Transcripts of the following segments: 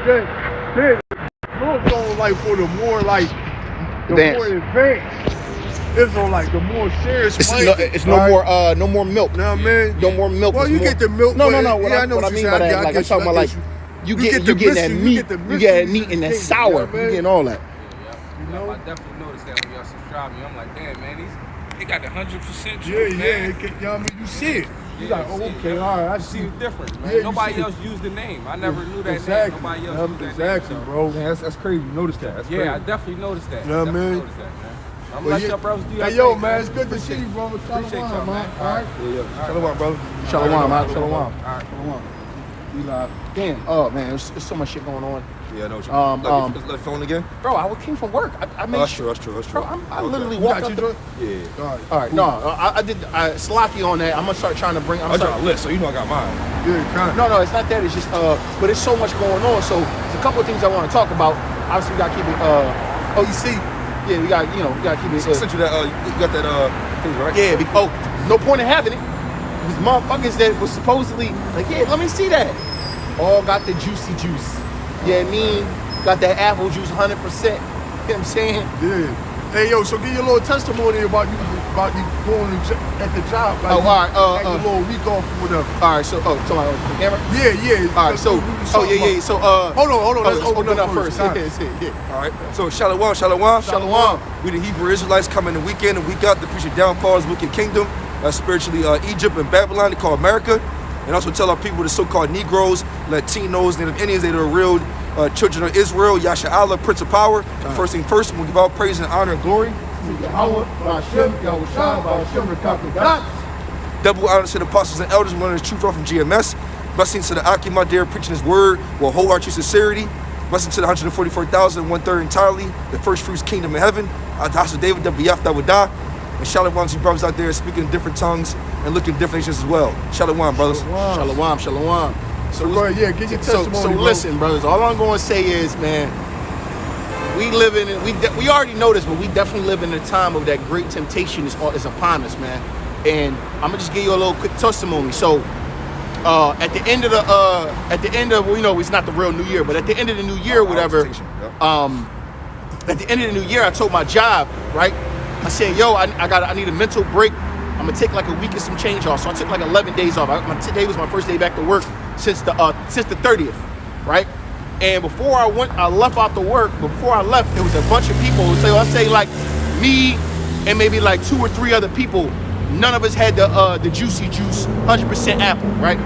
then Mills on like for the more like the more advanced. It's on like the more serious. It's no more milk. Know what I mean? No more milk. Well, you get the milk. No. What I mean by that, like I'm talking about, like you getting that meat. You get that meat and that sour. You getting all that. I definitely noticed that when y'all subscribe me. I'm like, damn, man, they got the 100% truth, Yeah. man. You know what I mean? You see it. You like, oh, okay, all right, I see the difference, man. Yeah, Nobody else used the name. I never knew that exactly. name. Nobody else used that exactly, name. bro. Man, that's crazy. You noticed that. That's crazy. I definitely noticed that. You know what I mean? Noticed that, man. I'm gonna let y'all brothers do your Hey, yo, thing, man, it's good to see you, bro. Appreciate y'all, man. All right. Shalom, brother. Shalom, man. Shalom. All right. Shalom. We live. Damn. Oh man, there's so much shit going on. Yeah, I know what you Let phone again? Bro, I came from work. I made That's true. Bro, I literally walked out the... Yeah. All right. No, I did sloppy on that. I'm gonna start trying to bring. I got a list, so you know I got mine. Yeah, kind of. No, it's not that. It's just but there's so much going on. So there's a couple of things I want to talk about. Obviously, we gotta keep it. You see? Yeah, we gotta keep it. I sent you that. You got that thing, right? Yeah. No point in having it. These motherfuckers that was supposedly like, yeah, let me see that. All got the juicy juice. Yeah, got that apple juice 100%. You know what I'm saying? Yeah. Hey, yo, so give your little testimony about you going at the job. Like, all right. a little week off or whatever. All right. So, the camera? Yeah. All right. So, yeah. So, hold on. Let's open up first. Yeah. All right. So, shalom. Shalom. We the Hebrew Israelites coming the weekend and week out to preach the downfall of the wicked kingdom, spiritually Egypt and Babylon, they call America. And also tell our people, the so-called Negroes, Latinos, Native Indians, they're the real children of Israel, Yasha Allah, Prince of Power. First thing first, we'll give all praise and honor and glory. Double honor to the apostles and elders learning the truth from GMS. Blessings to the Akim out there preaching his word with wholehearted sincerity. Blessings to the 144,000, 1/3 entirely, the first fruits kingdom of heaven. Adasa David, Wiyaf Dawadah. And shalom to you brothers out there speaking different tongues and looking different nations as well. Shalom, brothers. Shalom. So go ahead, get your testimony. So listen, brothers. All I'm going to say is, man, we already know this, but we definitely live in a time of that great temptation is upon us, man. And I'm gonna just give you a little quick testimony. So, at the end of it's not the real New Year, but at the end of the New Year, whatever. At the end of the New Year, I told my job, right? I said, yo, I need a mental break. I'm gonna take like a week and some change off. So I took like 11 days off. Today was my first day back to work since the 30th, right? And before I left out to work. Before I left, there was a bunch of people. So I say like me and maybe like 2 or 3 other people. None of us had the juicy juice, 100% apple, right?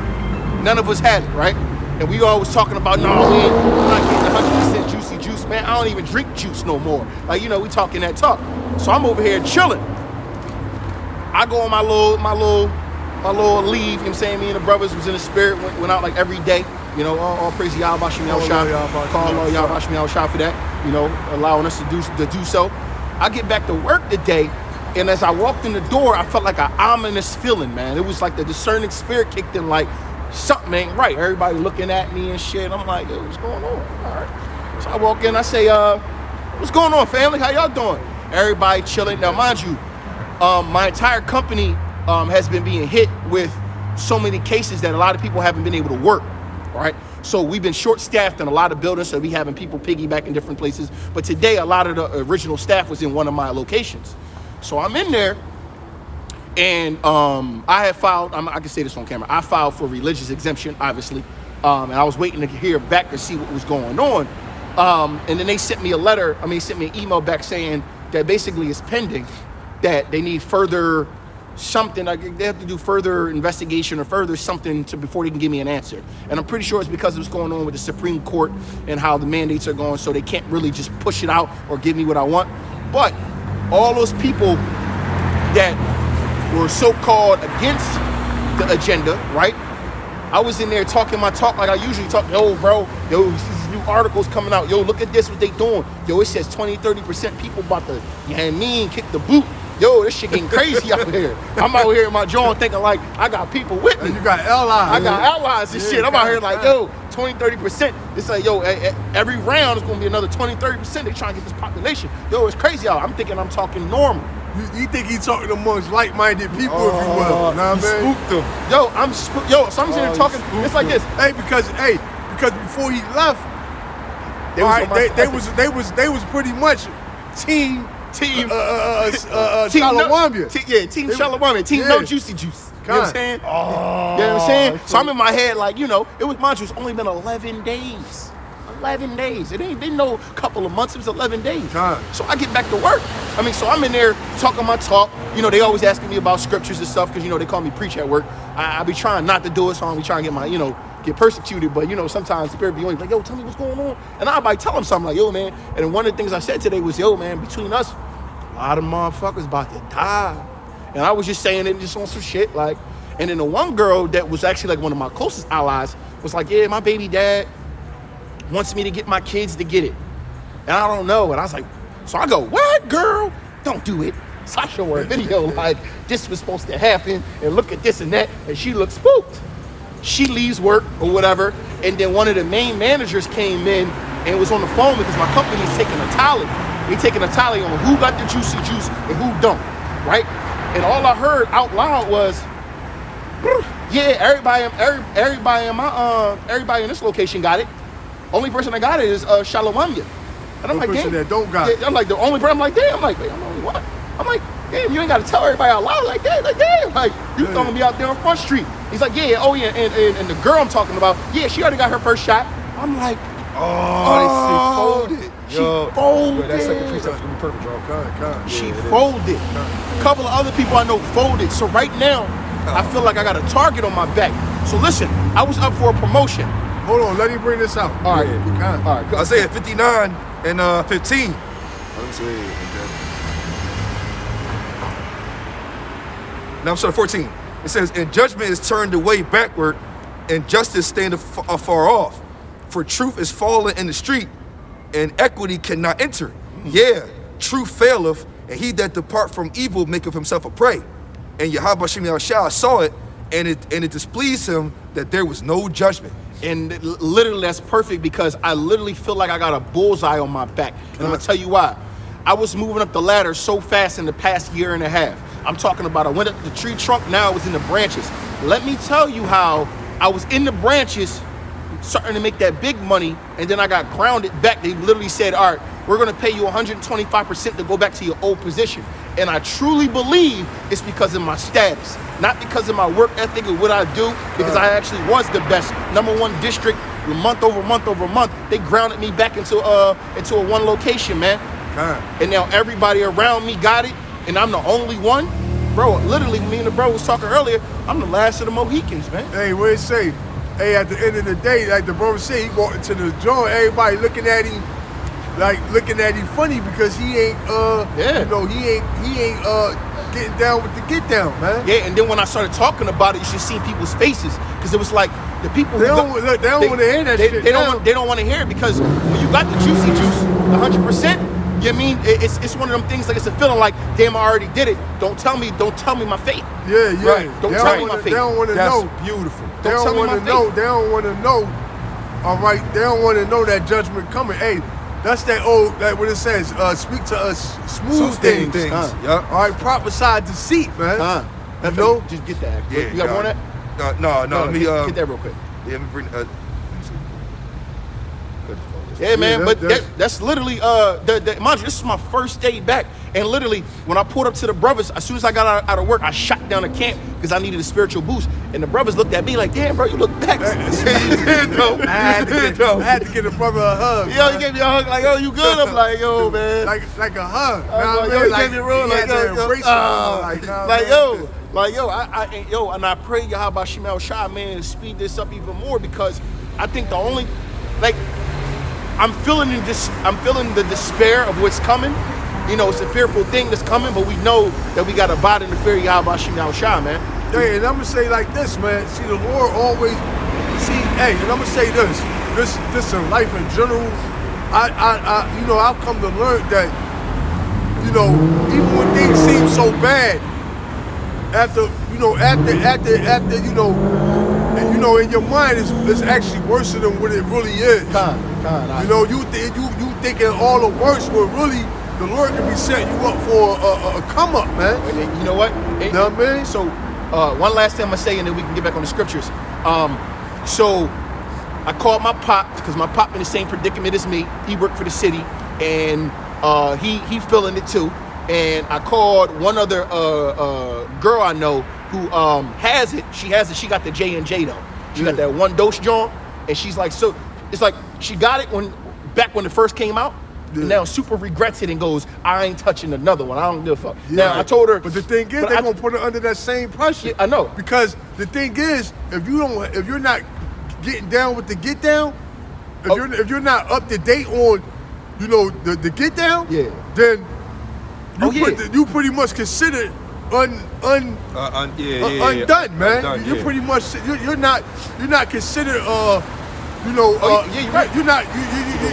None of us had it, right? And we always talking about, no, man, I'm not getting the 100% juicy juice, man. I don't even drink juice no more. Like, we talking that talk. So I'm over here chilling. I go on my little leave, you know what I'm saying? Me and the brothers was in the spirit, went out like every day. All praise to Yahweh Bashim Yahushua. Call Yahweh Bashim Yahushua for that, allowing us to do so. I get back to work today, and as I walked in the door, I felt like an ominous feeling, man. It was like the discerning spirit kicked in, like something ain't right. Everybody looking at me and shit. I'm like, yo, what's going on? All right. So I walk in, I say, what's going on, family? How y'all doing? Everybody chilling. Now, mind you, my entire company has been being hit with so many cases that a lot of people haven't been able to work, right? So we've been short-staffed in a lot of buildings, so we having people piggyback in different places. But today, a lot of the original staff was in one of my locations. So I'm in there, and I had filed, I can say this on camera, I filed for religious exemption, obviously, and I was waiting to hear back to see what was going on. And then they sent me sent me an email back saying that basically it's pending, that they need further something, like they have to do further investigation or further something before they can give me an answer. And I'm pretty sure it's because of what's going on with the Supreme Court and how the mandates are going, so they can't really just push it out or give me what I want. But all those people that were so-called against the agenda, right? I was in there talking my talk like I usually talk. Yo, bro, these new articles coming out. Yo, look at this, what they doing. Yo, it says 20-30% people about to, kick the boot. Yo, this shit getting crazy out here. I'm out here in my joint thinking like I got people with me. You got allies. I got allies and shit. I'm out here like, yo, 20-30%. It's like, yo, every round is going to be another 20-30%. They trying to get this population. Yo, it's crazy out. I'm thinking I'm talking normal. You think he's talking amongst like-minded people, if you will. Know what I mean? Spooked them. Yo, I'm spooked. Yo, so I'm sitting here talking. It's like this. Because before he left, They All was right, on my they was pretty much team team. Shalawambia. Team Shalawambia. Team Yeah. No Juicy Juice. You know what I'm saying? You know what I'm saying? So I'm in my head like, you know, it was, mind you, it's only been 11 days. 11 days. It ain't been no couple of months. It was 11 days. Time. So I get back to work. I mean, so I'm in there talking my talk. You know, they always asking me about scriptures and stuff because, you know, they call me preach at work. I be trying not to do it, so I be trying to get my, you know, get persecuted. But, you know, sometimes the spirit be on like, yo, tell me what's going on. And I might tell them something like, yo, man. And then one of the things I said today was, yo, man, between us, a lot of motherfuckers about to die. And I was just saying it just on some shit, like, and then the one girl that was actually like one of my closest allies was like, yeah, my baby dad wants me to get my kids to get it. And I don't know. And I was like, so I go, what, girl? Don't do it. So I show her a video like, this was supposed to happen, and look at this and that, and she looks spooked. She leaves work or whatever, and then one of the main managers came in and was on the phone because my company is taking a tally. They taking a tally on who got the juicy juice and who don't, right? And all I heard out loud was, yeah, everybody in this location got it. Only person that got it is Shalawambia. And I'm The like, person damn. that don't got it. I'm like, the only person. I'm like, damn. I'm like, wait, I'm the only what? I'm like, damn, you ain't got to tell everybody out loud like that. Like, damn. Like, you throwing me out there on Front Street. He's like, yeah, oh yeah, and the girl I'm talking about, yeah, she already got her first shot. I'm like, Oh, this shit folded. she folded. Yo, that second precept gonna be perfect, bro. She folded. A couple of other people I know folded. So right now, I feel like I got a target on my back. So listen, I was up for a promotion. Hold on, let me bring this out. All right. Yeah, All right. I say at 59 and 15. Let me see. Now I'm sorry, 14. It says, and judgment is turned away backward, and justice standeth afar off. For truth is fallen in the street, and equity cannot enter. Yeah, truth faileth, and he that depart from evil maketh himself a prey. And Yahweh Shem Yahushua saw it, and it displeased him that there was no judgment. And literally, that's perfect because I literally feel like I got a bullseye on my back. And I'm going to tell you why. I was moving up the ladder so fast in the past year and a half. I'm talking about I went up the tree trunk, now I was in the branches. Let me tell you how I was in the branches starting to make that big money, and then I got grounded back. They literally said, all right, we're going to pay you 125% to go back to your old position. And I truly believe it's because of my status, not because of my work ethic or what I do, because I actually was the best. #1 district, month over month over month. They grounded me back into a one location, man. And now everybody around me got it, and I'm the only one. Bro, literally, me and the bro was talking earlier, I'm the last of the Mohicans, man. Hey, what it say? Hey, at the end of the day, like the brother said, he walked into the joint, everybody looking at him funny because he ain't you know, he ain't getting down with the get down, man. Yeah, and then when I started talking about it, you should see people's faces, because it was like the people They don't want to hear that shit. They don't want to hear it, because when you got the juicy juice, 100%. You know what I mean? It's one of them things, like it's a feeling like, damn, I already did it. Don't tell me my fate. Yeah. Right. Don't tell me my fate. They don't want to know. Beautiful. They don't want to know. They don't want to know. All right. They don't want to know that judgment coming. Hey, that's that old, that what it says. Speak to us smooth things. Yep. All right. Prophesy deceit, man. You know? Just get that. Yeah, You got more on that? No. Let me get that real quick. Yeah, let me bring. Let me see. Yeah, man, Yeah, but that's- that's literally mind you, this is my first day back, and literally when I pulled up to the brothers, as soon as I got out of work, I shot down the camp because I needed a spiritual boost, and the brothers looked at me like, damn, bro, you look back. I had to get a brother a hug. Yo, he gave me a hug like, oh, you good? I'm like, yo, man. Like a hug. I'm like, yo, he gave me a roll like, yo, and I pray Yahweh Shem Yahushua, man, to speed this up even more, because I think the only, like, I'm feeling the despair of what's coming. You know, it's a fearful thing that's coming, but we know that we got to abide in the fear of Yahweh Shem Yahushua, man. Hey, and I'm gonna say like this, man. See, the Lord always hey, and I'm gonna say this in life in general. I you know, I've come to learn that, you know, even when things seem so bad, after you know, in your mind it's actually worse than what it really is. You know, you thinking all the worst, but really the Lord can be setting you up for a come up, man. And you know what? You know what I mean? So one last thing I'm gonna say, and then we can get back on the scriptures. So I called my pop because my pop in the same predicament as me. He worked for the city, and he feeling it too. And I called one other girl I know who has it. She has it. She got the J&J though. She got that one dose joint, and she's like, so it's like she got it back when it first came out. And now super regrets it and goes, I ain't touching another one. I don't give a fuck. Yeah. Now I told her, But the thing is, they're gonna put her under that same pressure. Yeah, I know. Because the thing is, if you're not getting down with the get down, if you're not up to date on, you know, the get down, Yeah. then Yeah. you pretty much considered undone, man. You're pretty much you're not considered you know yeah, you're right. You're not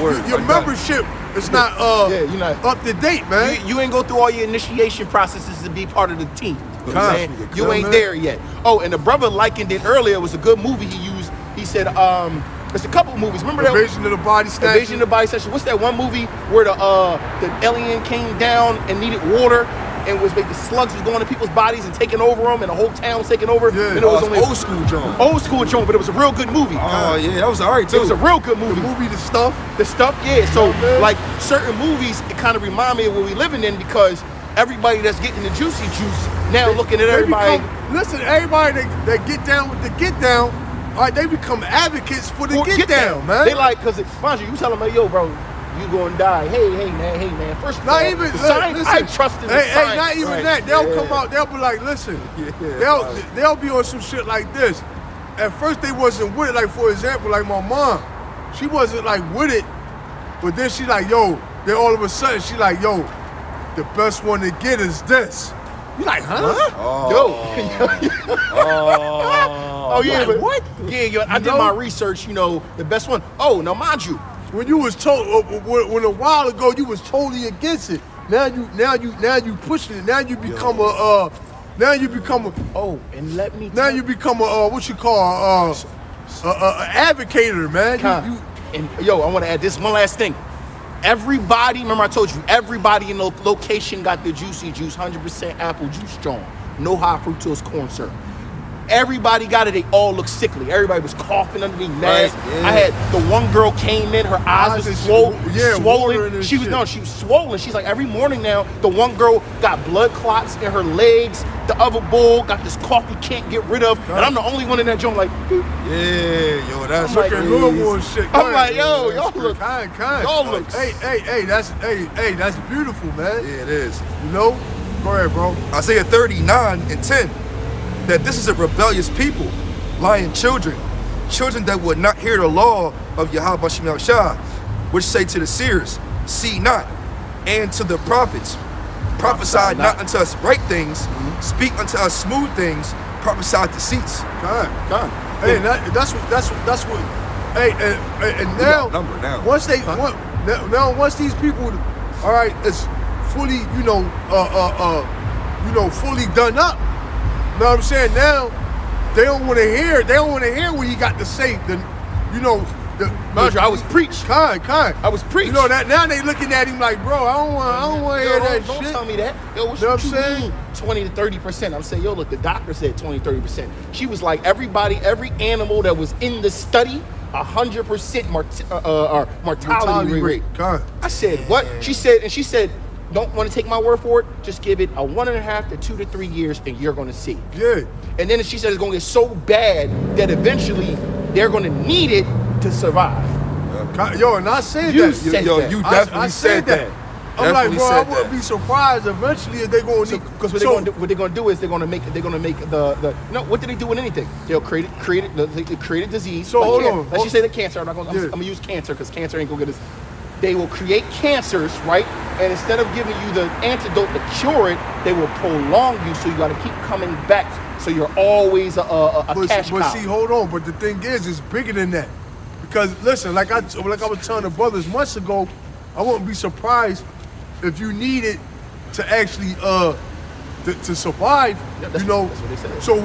your undone. membership is not you're not up to date, man. You ain't go through all your initiation processes to be part of the team. You know what I'm saying? Exactly. You ain't man. there yet. Oh, and the brother likened it earlier. It was a good movie he used. He said, there's a couple movies. Remember that? Invasion of the Body Snatchers. Invasion of the Body Snatchers. What's that one movie where the alien came down and needed water and was the slugs was going to people's bodies and taking over them and the whole town was taking over? Yeah. And it was only old school John. old school joint, but it was a real good movie. Oh yeah, that was alright too. It was a real good The movie. movie, the stuff. The stuff, yeah. So, Yeah, man. like, certain movies, it kind of remind me of what we living in because everybody that's getting the juicy juice now looking at They everybody. listen, everybody that get down with the get down, all right, they become advocates for the get down, man. They like, because, mind you tell them, hey, yo, bro, you gonna die. Hey, man. First of all, Not even the science, listen, I trust in the hey, science. Hey, not even Right. that. They'll Yeah. come out. They'll be like, listen. Yeah. They'll be on some shit like this. At first, they wasn't with it. Like for example, like my mom, she wasn't like with it. But then she like, yo. Then all of a sudden, she like, yo, the best one to get is this. You like, huh? Yo. Oh, yeah, Like, but what? Yeah, yo, I did know? my research, you know, the best one. Oh, now mind you, When you was told when a while ago you was totally against it. Now you pushing it. Now you become a oh, and let me now you become a what you call a advocator, man. You and yo, I want to add this one last thing. Everybody, remember I told you, everybody in the location got the juicy juice, 100% apple juice strong, no high fructose corn syrup. Everybody got it. They all look sickly. Everybody was coughing under their mask. Right, yeah. I had the one girl came in, her eyes was swollen. watering and She was shit. she was swollen. She's like every morning now. The one girl got blood clots in her legs. The other bull got this cough he can't get rid of, and I'm the only one in that joint. Like, Yeah, yo, that's I'm like, fucking Louisville and shit. I'm like, yo, y'all look, kind. y'all look. Hey, that's beautiful, man. yeah, it is. You know? Go ahead, bro. Isaiah 39:10, that this is a rebellious people, lying children that would not hear the law of Yahweh Shem Shah, which say to the seers, see not, and to the prophets, prophesy not unto us right things, speak unto us smooth things, prophesy deceits. God. God. Hey, that's what. Hey, and now, number now. once they once these people, all right, it's fully, fully done up. You know what I'm saying? Now they don't want to hear. They don't want to hear what he got to say. Mind you, I was preached. Kind. I was preached. You know that now they looking at him like, bro, I don't want to hear that don't shit. tell me that. Yo, what Know what you I'm saying? mean? 20 to 30%. I'm saying, yo, look, the doctor said 20, 30%. She was like, every animal that was in the study, 100% mortality rate. Kind. I said, what? She said, don't want to take my word for it. Just give it a 1.5 to 2 to 3 years, and you're going to see. Yeah. And then she said it's going to get so bad that eventually they're going to need it to survive. Yo, and I said You that. said Yo, that. you I definitely said that. I'm like, Definitely bro, I said wouldn't that. be surprised eventually if they're going to Because what they're gonna do is they're gonna make the no, what do they do with anything? They'll create a disease. So, hold on. Let's just say the cancer. I'm gonna use cancer because cancer ain't gonna get us. They will create cancers, right? And instead of giving you the antidote to cure it, they will prolong you. So you got to keep coming back. So you're always a cash but cow. see, hold on. But the thing is, it's bigger than that. Because listen, like I was telling the brothers months ago, I wouldn't be surprised if you needed to actually to survive. Yeah, that's what they said. So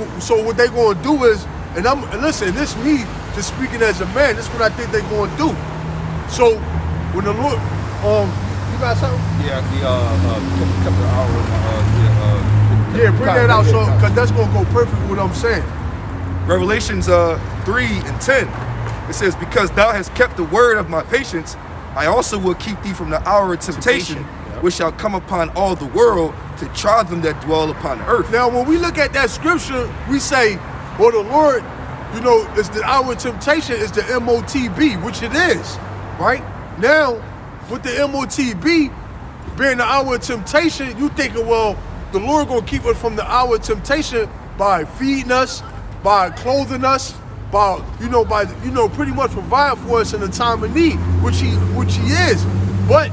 what they gonna do is, and listen, this me just speaking as a man. This is what I think they gonna do. So when the Lord, you got something? Yeah, the couple of hours. Yeah, bring that out, because that's gonna go perfect with what I'm saying. Revelations 3:10. It says, because thou hast kept the word of my patience, I also will keep thee from the hour of temptation, Yep. which shall come upon all the world to try them that dwell upon the earth. Now, when we look at that scripture, we say, well, the Lord, you know, is the hour of temptation is the MOTB, which it is, right? Now, with the MOTB being the hour of temptation, you thinking, well, the Lord gonna keep us from the hour of temptation by feeding us, by clothing us, by pretty much provide for us in a time of need, which he is. But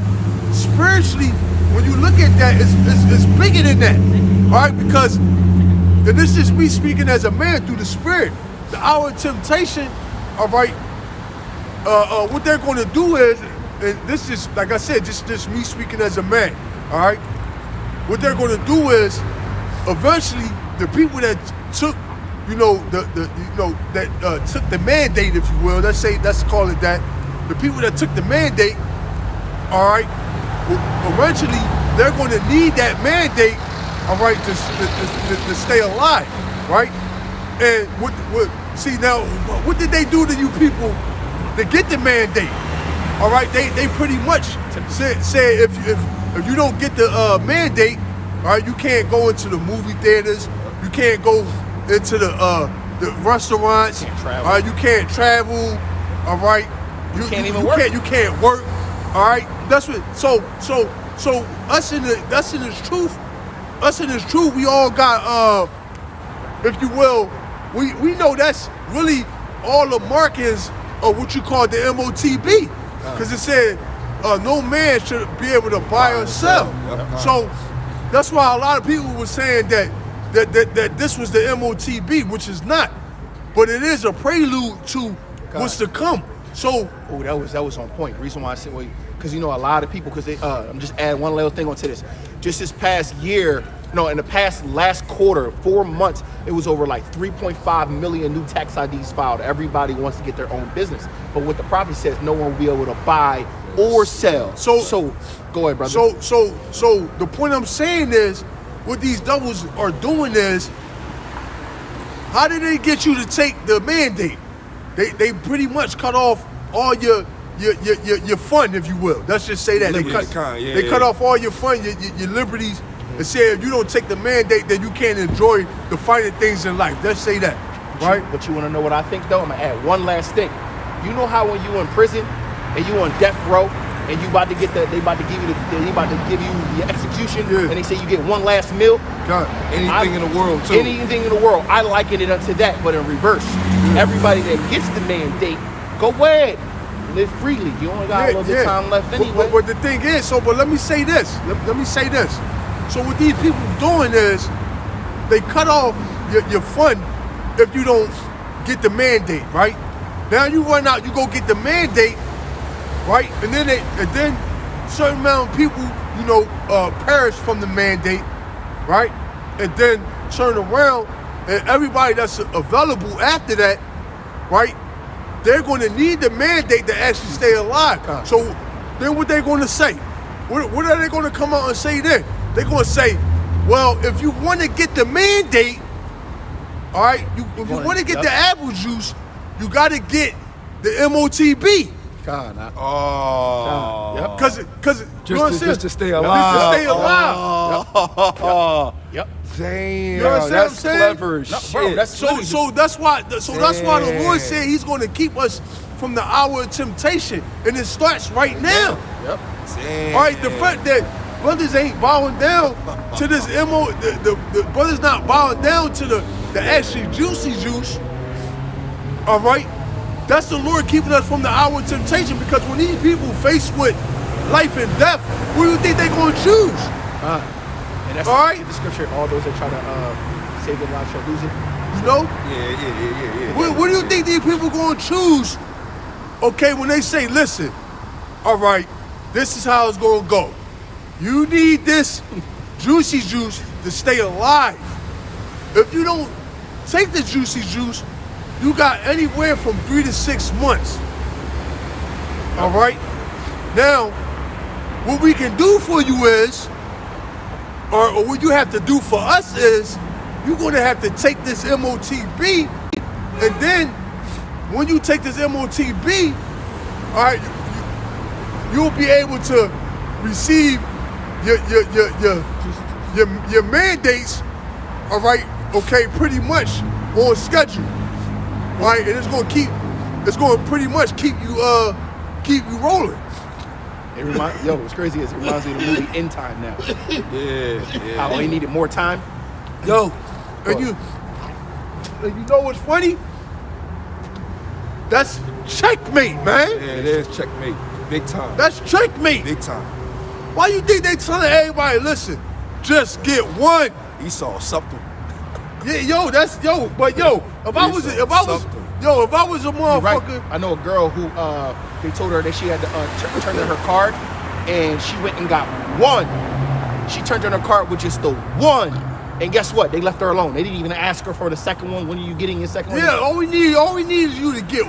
spiritually, when you look at that, it's bigger than that, all right? Because, and this is me speaking as a man through the Spirit, the hour of temptation, all right, what they're going to do is, and this is, like I said, just me speaking as a man, all right? What they're going to do is, eventually, the people that took, took the mandate, if you will, let's call it that, the people that took the mandate, all right, eventually, they're going to need that mandate, all right, to stay alive, right? And see now, what did they do to you people to get the mandate? All right, they pretty much said if you don't get the mandate, all right, you can't go into the movie theaters, you can't go into the restaurants, travel. all right, you can't travel, all right, you can't even work. You can't work, all right. That's what. So us in this truth, we all got if you will, we know that's really all the markings of what you call the MOTB, because it said no man should be able to buy or sell. So that's why a lot of people were saying that this was the MOTB, which is not, but it is a prelude to what's to come. So that was on point. The reason why I said, because a lot of people, because I'm just adding one little thing onto this. Just this past year, in the past last quarter, 4 months, it was over like 3.5 million new tax IDs filed. Everybody wants to get their own business, but what the prophet says, no one will be able to buy or sell. So go ahead, brother. So the point I'm saying is, what these devils are doing is, how did they get you to take the mandate? They pretty much cut off all your fun, if you will. Let's just say that. They cut off all your fun, your liberties, and say if you don't take the mandate, then you can't enjoy the finer things in life. Let's say that, right? But you want to know what I think, though? I'm going to add one last thing. You know how when you in prison and you on death row and you about to give you the execution, and they say you get one last meal? God, Anything in the world, too. Anything in the world. I liken it unto that, but in reverse. Everybody that gets the mandate, go ahead. Live freely. You only got a little bit of time left anyway. But the thing is, but let me say this. Let me say this. So what these people doing is, they cut off your fun if you don't get the mandate, right? Now you run out, you go get the mandate, right? And then certain amount of people, perish from the mandate, right? And then turn around, and everybody that's available after that, right? They're going to need the mandate to actually stay alive. So then what they're going to say? What are they going to come out and say then? They're going to say, well, if you want to get the mandate, all right, if you want to get the apple juice, you got to get the MOTB. Because just to stay alive. Just to stay alive. Yep. Damn, You understand what I'm that's saying? clever as shit. Bro, that's So that's why the Lord said He's going to keep us from the hour of temptation, and it starts right now. Yep. Damn. All right, the fact that brothers ain't bowing down to this the brothers not bowing down to the actually juicy juice. All right, that's the Lord keeping us from the hour of temptation, because when these people faced with life and death, what do you think they're going to choose? And that's all right. the scripture. All those that try to save their lives shall lose it. You know? Yeah. What do you think these people going to choose? Okay, when they say, listen, all right, this is how it's going to go. You need this juicy juice to stay alive. If you don't take the juicy juice, you got anywhere from 3 to 6 months. All right? Now, what we can do for you is, or what you have to do for us is, you're going to have to take this MOTB, and then when you take this MOTB, all right, you'll be able to receive your mandates, all right, okay, pretty much on schedule, all right, and it's going to pretty much keep you rolling. What's crazy is it reminds me of the movie In Time now. Yeah. How they needed more time. Yo, and you know what's funny? That's checkmate, man. Yeah, it is checkmate. Big time. That's checkmate. Big time. Why you think they telling everybody, listen, just get one? Esau something. Yeah, but if I was a motherfucker, Right. I know a girl who they told her that she had to turn in her card, and she went and got one. She turned in her card with just the one, and guess what? They left her alone. They didn't even ask her for the second one. When are you getting your second one? yeah, all we need is you to get.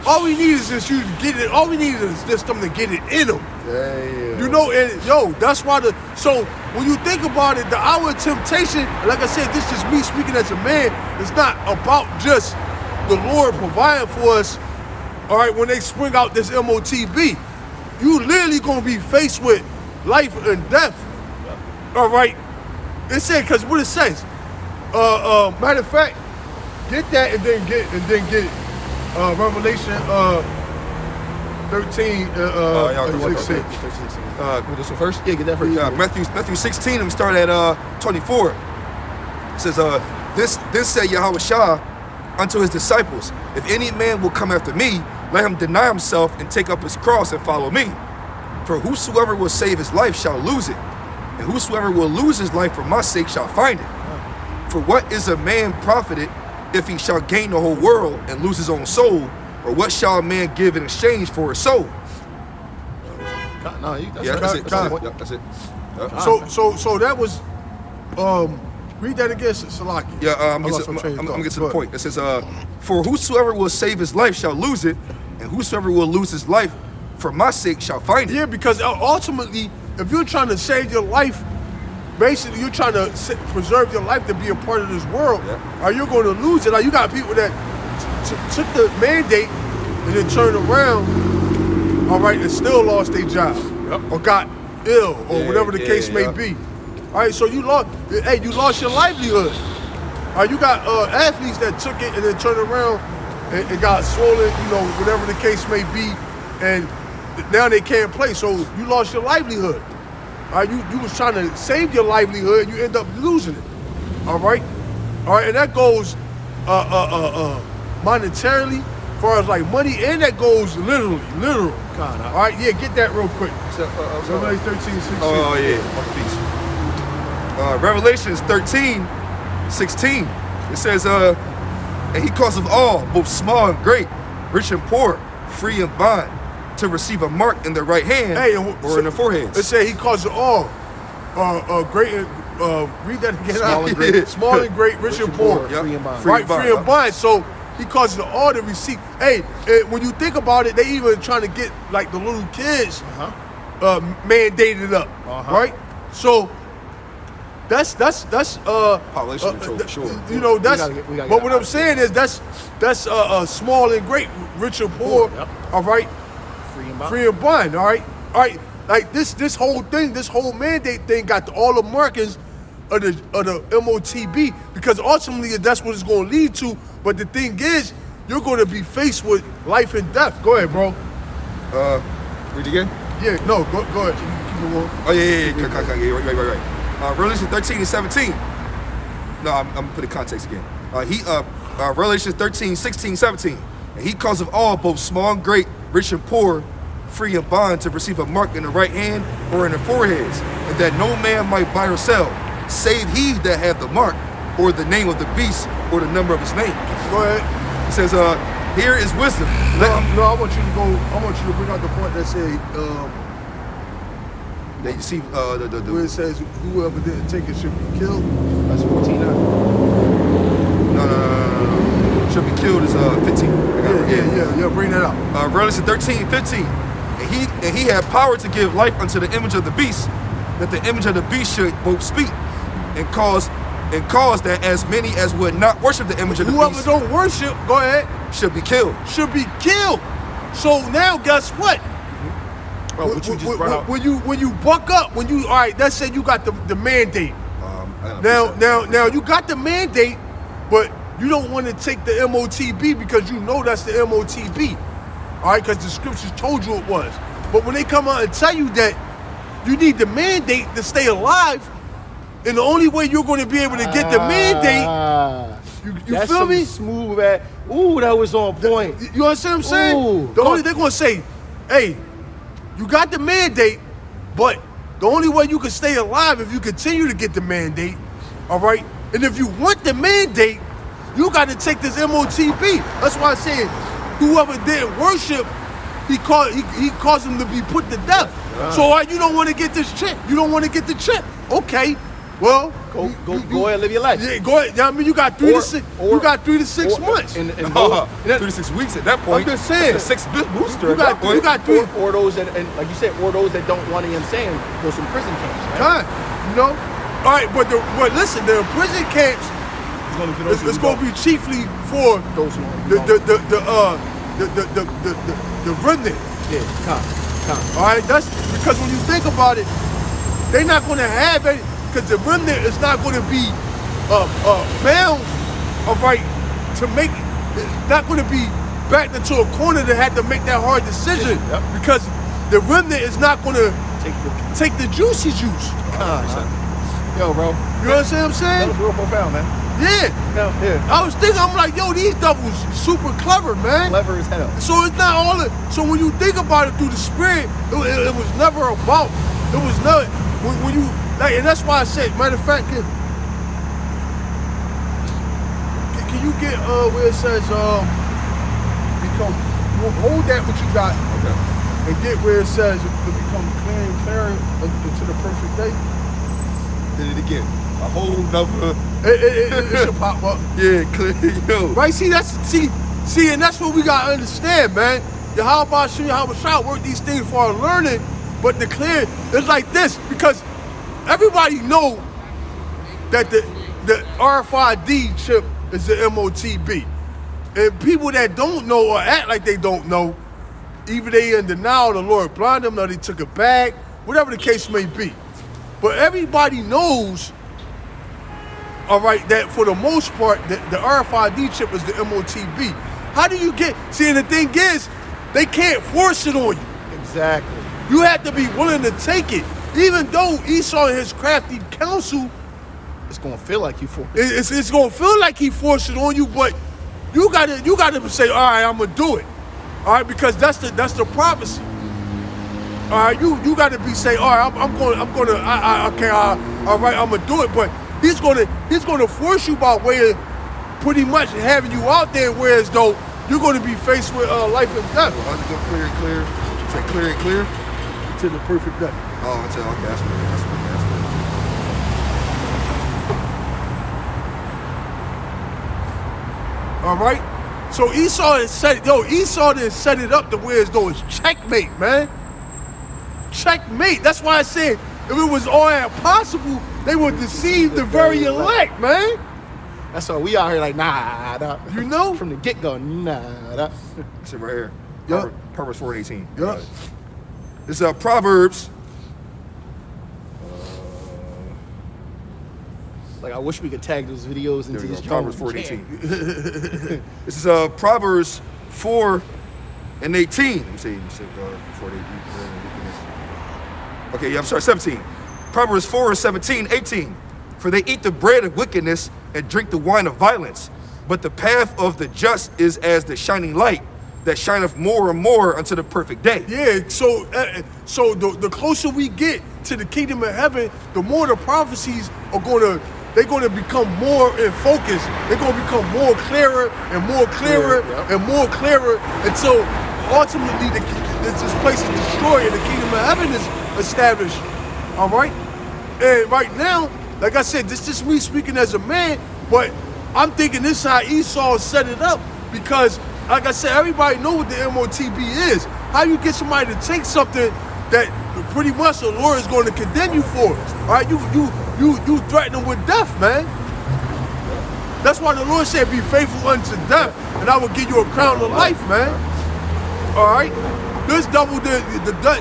All we need is just you to get it. All we need is just them to get it in them. Damn. You know, and that's why so when you think about it, the hour of temptation, like I said, this is me speaking as a man, it's not about just the Lord providing for us, all right, when they spring out this MOTB. You literally gonna be faced with life and death. All right. It said, cause what it says. Matter of fact, get that and then get Revelation 13 16. This one first? Yeah, get that first. Matthew 16, and we start at 24. It says, this said Yahweh Shah unto his disciples, if any man will come after me, let him deny himself and take up his cross and follow me. For whosoever will save his life shall lose it, and whosoever will lose his life for my sake shall find it. For what is a man profited if he shall gain the whole world and lose his own soul? Or what shall a man give in exchange for his soul? That's it. That's it. So that was read that again, Salaki. Yeah, I'm gonna get to the point. It says, for whosoever will save his life shall lose it, and whosoever will lose his life for my sake shall find it. Yeah, because ultimately, if you're trying to save your life, basically you're trying to preserve your life to be a part of this world, or you're going to lose it. Like you got people that took the mandate and then turned around, all right, and still lost their job, or got ill, or whatever the case may be. All right, so you lost your livelihood. All right, you got athletes that took it and then turned around and got swollen, whatever the case may be, and now they can't play. So you lost your livelihood. All right, you was trying to save your livelihood, and you end up losing it. All right, and that goes monetarily, as far as like money, and that goes literal. All right, yeah, get that real quick. Revelation 13, 16. Oh yeah, Revelations 13, 16. It says, and he causeth all, both small and great, rich and poor, free and bond, to receive a mark in their right hand or in their foreheads. It said he caused all great and read that again. Small and great, rich and poor. Free and bond. Free and bond. So he caused all to receive. Hey, when you think about it, they even trying to get like the little kids mandated up, right? So that's population control for sure. But what I'm saying is that's small and great, rich and poor. All right. Free and bond, all right? Like this whole thing, this whole mandate thing got all the markings of the MOTB, because ultimately that's what it's going to lead to. But the thing is, you're going to be faced with life and death. Go ahead, bro. Read it again? Yeah, no, go ahead. Keep it going. Oh, yeah. Right. Revelation 13 and 17. No, I'm going to put the context again. Revelation 13, 16, 17. And he causeth all, both small and great, rich and poor, free and bond, to receive a mark in the right hand or in the foreheads, and that no man might buy or sell, save he that hath the mark, or the name of the beast, or the number of his name. Go ahead. It says, here is wisdom. I want you to bring out the point that say, that you see, where it says, whoever didn't take it should be killed. That's 14. No. Should be killed is 15. Yeah, bring that out. Revelation 13, 15. And he had power to give life unto the image of the beast, that the image of the beast should both speak and cause that as many as would not worship the image of the beast. Whoever don't worship, go ahead. should be killed. Should be killed. So now, guess what? Bro, what you just brought out. When you buck up, all right, let's say you got the mandate. I Now you got the mandate, but you don't want to take the MOTB because you know that's the MOTB. All right, because the scriptures told you it was. But when they come out and tell you that you need the mandate to stay alive, and the only way you're going to be able to get the mandate, you That's feel some me? smooth ass. Ooh, that was on point. You understand what I'm saying? Ooh. They're going to say, hey, you got the mandate, but the only way you can stay alive if you continue to get the mandate, all right? And if you want the mandate, you got to take this MOTB. That's why I said, whoever didn't worship, he caused him to be put to death. So all right, you don't want to get this chip. You don't want to get the chip. Okay, well, Go ahead, live your life. yeah, go ahead. I mean, you got 3 to 6. You got 3 to 6 months. And 3 to 6 weeks at that point. I'm just saying. That's a 6 booster You at that got- point. you got 3. or those that, and like you said, or those that don't want to, you know what I'm saying, go some prison camps, right? Time, you know. All right, but listen, the prison camps It's gonna be for those it's who going to be chiefly for those who want the remnant. yeah, come. All right, that's because when you think about it, they're not going to have any, because the remnant is not going to be bound, all right, to make, it's not going to be backed into a corner to have to make that hard decision, Yep. because the remnant is not going to Take the take the juicy juice. yo, bro. You understand what I'm saying? That was real profound, man. Yeah. No, yeah. I was thinking, I'm like, yo, these devils super clever, man. Clever as hell. So it's not all it. So when you think about it through the spirit, it was never about. It was not when you like, and that's why I said. Matter of fact, can you get where it says become? Hold that what you got, and get where it says to become clear and clear into the perfect day. Did it again. A whole nother. It should pop up. Yeah, clear. Yo. Right? See, and that's what we gotta understand, man. Yahweh Shah work these things for our learning, but the clear it's like this because everybody know that the RFID chip is the MOTB, and people that don't know or act like they don't know, either they in denial, the Lord blind them, or they took it back, whatever the case may be. But everybody knows. All right, that for the most part, the RFID chip is the MOTB. How do you get? See, and the thing is, they can't force it on you. Exactly. You have to be willing to take it, even though Esau and his crafty counsel, It's gonna feel like you for it's gonna feel like he forced it on you, but you gotta say, all right, I'm gonna do it, all right, because that's the prophecy. All right, you gotta be say, all right, I'm gonna, okay, all right, I'm gonna do it, but. He's gonna force you by way of pretty much having you out there, whereas though you're gonna be faced with life and death. Well, how's it go clear and clear? Say clear and clear? To the perfect day. Oh, okay, that's All right. So Esau didn't set it up to where as though it's checkmate, man. Checkmate. That's why I said if it was all that possible, they would deceive the very elect, man. That's why we out here like nah. You know? From the get go, nah. That's it right here. Yup. Proverbs 4:18. Yup. It's Proverbs. Like I wish we could tag those videos There into we this go. joint. Proverbs We can't. 4:18. This is Proverbs 4:18. Let me see 4:18. Okay, yeah, I'm sorry, 17. Proverbs 4:17, 18. For they eat the bread of wickedness and drink the wine of violence. But the path of the just is as the shining light that shineth more and more unto the perfect day. Yeah, so the closer we get to the kingdom of heaven, the more the prophecies are they're gonna become more in focus. They're gonna become more clearer and more clearer and more clearer until ultimately this place is destroyed and the kingdom of heaven is established. All right, and right now, like I said, this is me speaking as a man, but I'm thinking this is how Esau set it up because. Like I said, everybody know what the MOTB is. How you get somebody to take something that pretty much the Lord is going to condemn you for? All right, you threaten them with death, man. That's why the Lord said, be faithful unto death, and I will give you a crown of life, man. All right? This devil,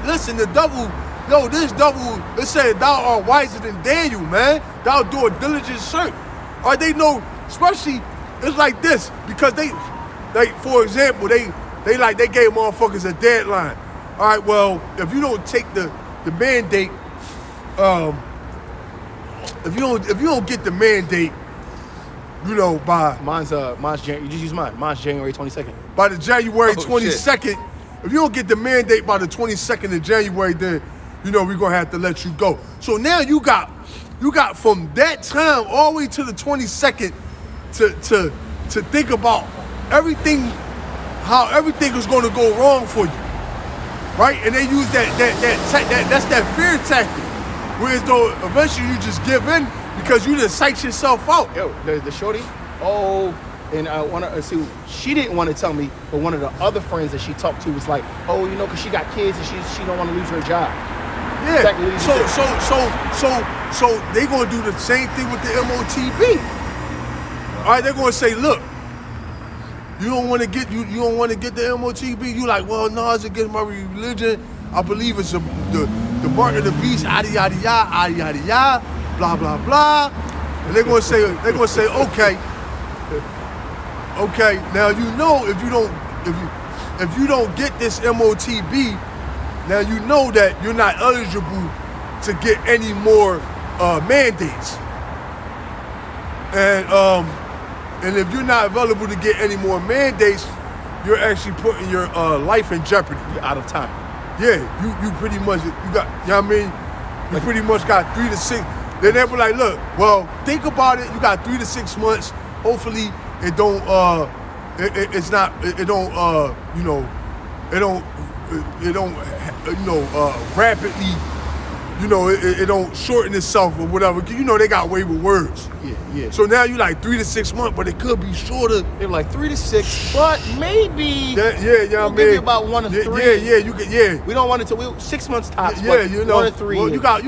listen, the devil, yo, this devil, it said, thou art wiser than Daniel, man. Thou do a diligent search. All right, they know, especially, it's like this, because they, like, for example, they gave motherfuckers a deadline. All right, well, if you don't take the mandate, if you don't get the mandate, you know, by Mine's you just use mine. Mine's January 22nd. by the January Oh, 22nd, if you don't get the mandate by the 22nd of January, then you know we're gonna have to let you go. So now you got from that time all the way to the 22nd to think about everything, how everything is gonna go wrong for you. Right? And they use that's that fear tactic. Whereas though eventually you just give in because you just psych yourself out. Yo, the shorty. Oh, and I want to see. She didn't want to tell me, but one of the other friends that she talked to was like, "Oh, you know, because she got kids and she don't want to lose her job." Yeah. Exactly what you said. So they gonna do the same thing with the MOTB. All right, they're gonna say, look, you don't want to get the MOTB. You like, well, no, it's against my religion. I believe it's the mark of the beast. Yada yada yada yada yada. Blah blah blah. And they're gonna say, okay. Okay, now you know if you don't get this MOTB, now you know that you're not eligible to get any more mandates. And if you're not available to get any more mandates, you're actually putting your life in jeopardy. You're out of time. Yeah, you pretty much you got, you know what I mean? You pretty much got 3 to 6. Then they were like, look, well, think about it. You got 3 to 6 months. Hopefully it don't rapidly, you know, it don't shorten itself or whatever. You know, they got way with words. Yeah. So now you like 3 to 6 months, but it could be shorter. They were like 3 to 6, but maybe Yeah, you know what I we'll mean? give you about 1 to 3. Yeah, you get, yeah. We don't want it to 6 months tops. Yeah, but you know, 1 to 3. well, you got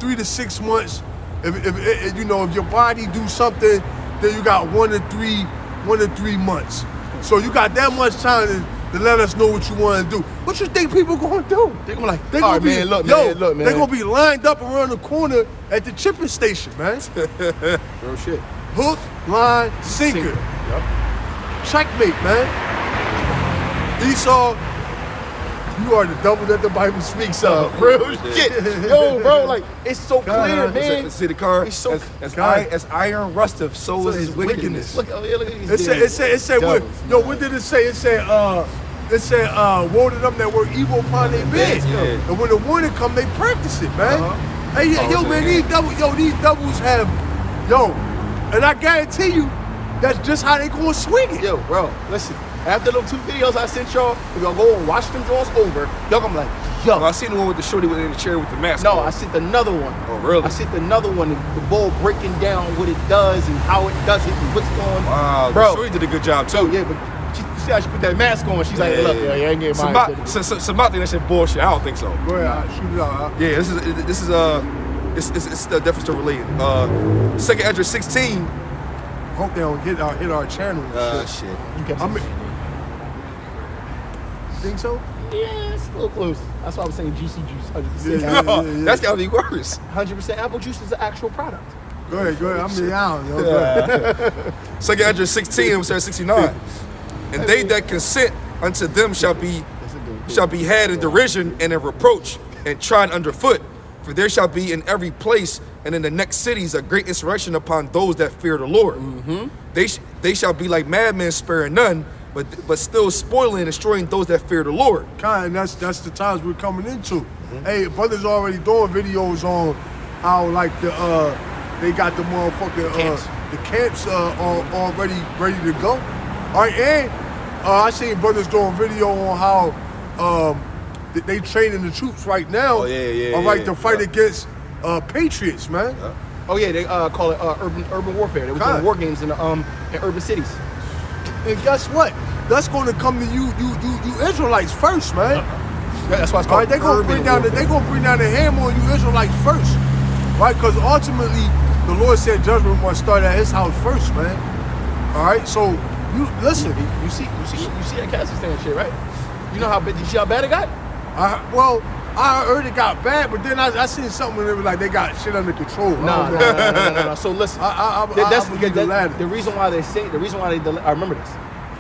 3 to 6 months. If you know, if your body do something, then you got 1 to 3 months. So you got that much time to let us know what you want to do. What you think people gonna do? They're gonna be like, They all gonna right, be, man, look, yo, man, they gonna be lined up around the corner at the chipping station, man. real shit. Hook, line, sinker. Yep. Checkmate, man. Esau, you are the devil that the Bible speaks of. Real shit. Yo, bro, like, it's so clear, man. See the card? It's so as iron rusteth, so is his wickedness. Look at these It said, what did it say? It said, woe to them that work evil upon their beds. Yeah. And when the warning come, they practice it, man. Hey, man, these devils have, and I guarantee you, that's just how they gonna swing it. Yo, bro, listen. After those 2 videos I sent y'all, we're gonna go and watch them draws over. Y'all gonna be like, yo. I seen the one with the shorty in the chair with the mask. No, on. I sent another one. Oh, really? I sent another one, the ball breaking down what it does and how it does it and what's going on. Wow, bro. the shorty did a good job too. So, yeah, but she see how she put that mask on. She's like, look, yeah, you ain't getting mine. Somebody think that shit bullshit. I don't think so. Go ahead, I'll shoot it out. Yeah, it's definitely still related. 2nd Ezra 16. Hope they don't hit our channel. Shit. You kept I mean, think so? yeah, it's a little close. That's why I was saying juicy juice. 100%. Yeah. That's gotta be worse. 100% apple juice is an actual product. Go ahead. I mean, I don't know. Go ahead. 2nd Ezra 16, it says 69. And they that consent unto them shall be had in derision and in reproach and trodden underfoot. For there shall be in every place and in the next cities a great insurrection upon those that fear the Lord. Mm-hmm. They shall be like madmen, sparing none, but still spoiling and destroying those that fear the Lord. And that's the times we're coming into. Mm-hmm. Hey, brothers already doing videos on how like they got the motherfucking the camps already ready to go. All right, and I seen brothers doing video on how they training the troops right now. Oh, yeah, all right, to fight against patriots, man. Yeah. Oh yeah, they call it urban warfare. They were doing war games in urban cities. And guess what? That's going to come to you Israelites first, man. Yeah, that's why it's All right, called they're gonna bring down the hammer on you Israelites first, right? Because ultimately, the Lord said judgment must start at his house first, man. All right, so you listen. You see that Kazakhstan shit, right? You know how bad? You see how bad it got? I heard it got bad, but then I seen something where they were like they got shit under control. No. So listen, I believe the latter. the reason why they I remember this.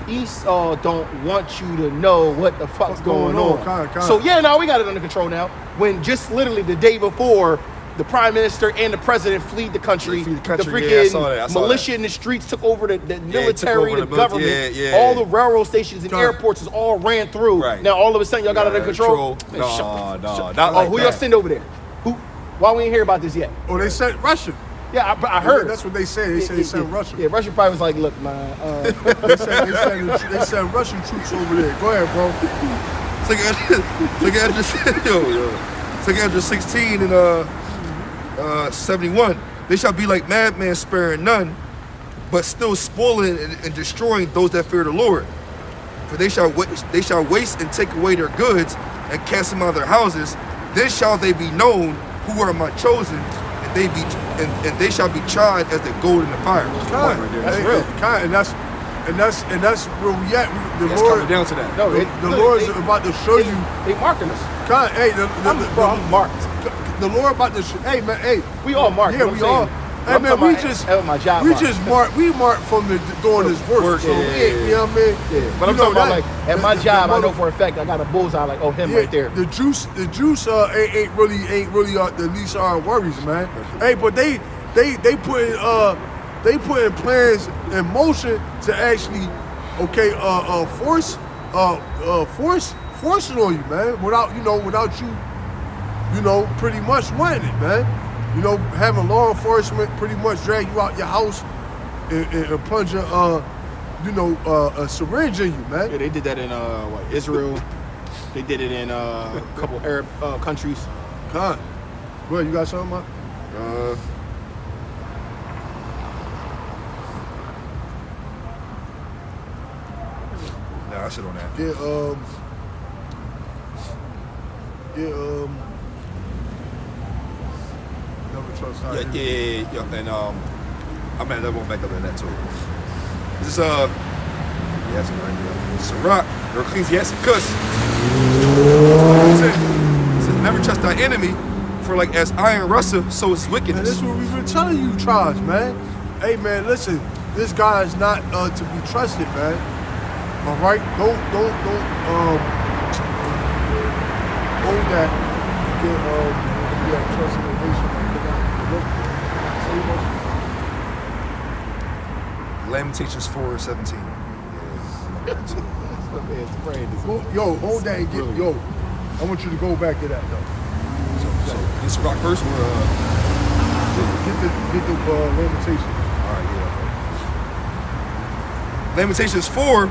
Esau don't want you to know what the fuck's going on. Kinda. So yeah, now we got it under control now. When just literally the day before, the prime minister and the president fled the country. They fled the country, freaking yeah, I saw militia that. in the streets took over the military, took over the the government. yeah. All the railroad stations and airports is all ran through. Right. Now all of a sudden y'all got it under control. Man, No, shut- not like who that. y'all send over there? Who? Why we ain't hear about this yet? Oh, they sent Russian. Yeah, I heard. That's what they said. They said they sent Russian. Yeah, Russia probably was like, look, man. They sent Russian troops over there. Go ahead, bro. Look at Ezra 16 and 71. They shall be like madmen, sparing none, but still spoiling and destroying those that fear the Lord. For they shall waste and take away their goods and cast them out of their houses. Then shall they be known who are my chosen, and they shall be tried as the gold in the fire. That's real. And that's where we at. The It's Lord, coming down to that. No, the Lord's about to show you. They marking us. Hey, I'm marked. the Lord about to show. Hey, man. Hey, We all marked. yeah, what I'm we saying. all. Hey, I'm man, talking we about just at my job we mark. just mark. We mark from doing this work. So yeah, we ain't, you know what I mean? Yeah, but I'm You know talking about that- like at my job, I know for a fact I got a bullseye like, oh, him Yeah, right there. The juice ain't really the least of our worries, man. Hey, but they putting plans in motion to actually force it on you, man. Without you pretty much wanting it, man. Having law enforcement pretty much drag you out your house and plunge a syringe in you, man. Yeah, they did that in Israel. They did it in a couple Arab countries. Con. Go ahead, you got something, man? Nah, I shit on that. Never trust how Yeah. And I'm at that one back up in that too. This is yes, right here. Sirach or Ecclesiasticus. It says, never trust thy enemy, for like as iron rusteth, so is And wickedness. this is what we've been telling you, Charles, man. Hey, man, listen. This guy is not to be trusted, man. All right, don't hold that. You get trust in the nation. Lamentations 4:17. Yo, hold that and get I want you to go back to that though. So this rock first or Get the Lamentations. all right, yeah. Lamentations 4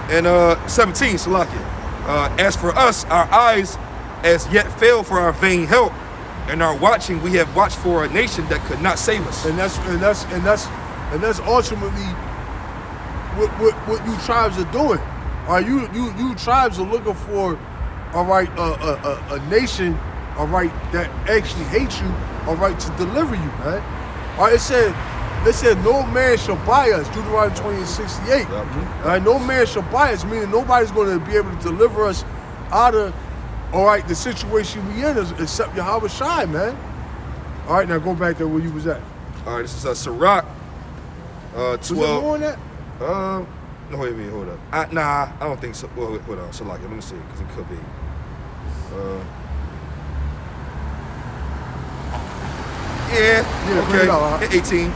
and 17, Salakia. As for us, our eyes as yet fail for our vain help, and our watching we have watched for a nation that could not save us. And that's ultimately what you tribes are doing. All right, you tribes are looking for, all right, a nation, all right, that actually hates you, all right, to deliver you, man. All right, it said no man shall buy us, Deuteronomy 20:68. All right, no man shall buy us, meaning nobody's going to be able to deliver us out of, all right, the situation we in except Yahweh Shai, man. All right, now go back to where you was at. All right, this is Sirach 12. Was it more on that? No, wait a minute, hold up. Nah, I don't think so. Well, wait, hold on, Salakia, let me see, because it could be. bring it out, huh? 18.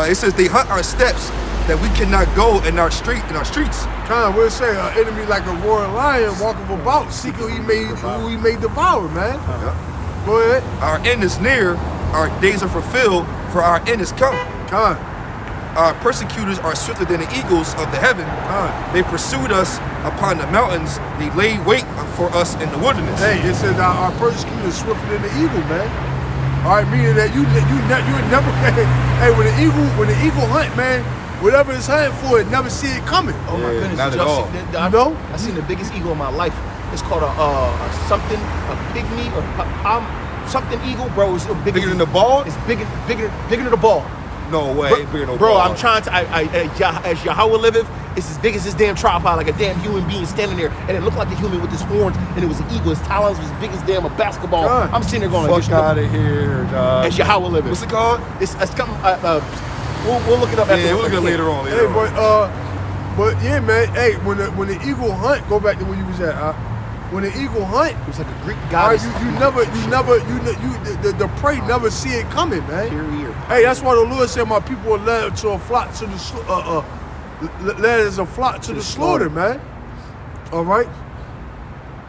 It says they hunt our steps that we cannot go in our streets. Kind of, we'll say an enemy like a roaring lion walking about, seeking who he may devour, man. Go ahead. Our end is near, our days are fulfilled, for our end is come. Con. Our persecutors are swifter than the eagles of the heaven. They pursued us upon the mountains. They laid wait for us in the wilderness. Hey, it said our persecutor is swifter than the eagle, man. All right, meaning that you never. Hey, when the eagle hunt, man, whatever it's hunting for, it never see it coming. Oh my goodness! not did at y'all all. see You know? I seen the biggest eagle in my life. It's called a pygmy or something eagle, bro. It's Bigger than the ball? It's bigger than the ball. No way. Ain't bigger than the Bro, ball. I'm trying to. As Yahweh liveth, it's as big as this damn tripod, like a damn human being standing there, and it looked like a human with his horns, and it was an eagle. His talons was as big as damn a basketball. God. I'm sitting there going, Fuck out of here, dog. as Yahweh liveth. What's it called? It's coming. We'll look it up. Yeah, we'll look it up later on. Hey, but yeah, man. Hey, when the eagle hunt, go back to where you was at. When the eagle hunt, It was like a Greek all right, goddess. the prey never see it coming, man. Period. Hey, that's why the Lord said, "My people are led to a flock to the led as a flock to the slaughter, man." All right,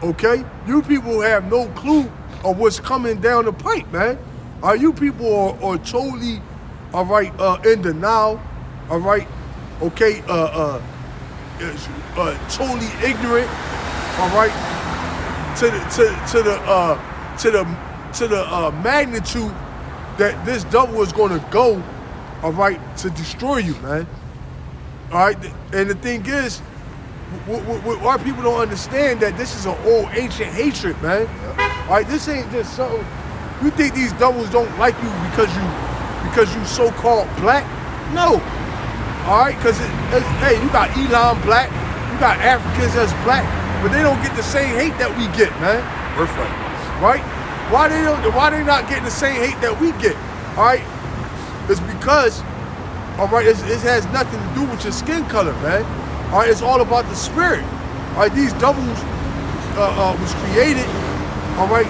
okay. You people have no clue of what's coming down the pipe, man. You people are totally, all right, in denial, all right, okay, totally ignorant, all right, to the magnitude that this devil is going to go, all right, to destroy you, man. All right, and the thing is, our people don't understand that this is an old ancient hatred, man. All right, this ain't just something. You think these devils don't like you because you so-called black? No. All right, because hey, you got Elon black, you got Africans that's black, but they don't get the same hate that we get, man. Birthright. Right? Why they not getting the same hate that we get? All right, it's because, all right, it has nothing to do with your skin color, man. All right, it's all about the spirit. All right, these devils was created. All right,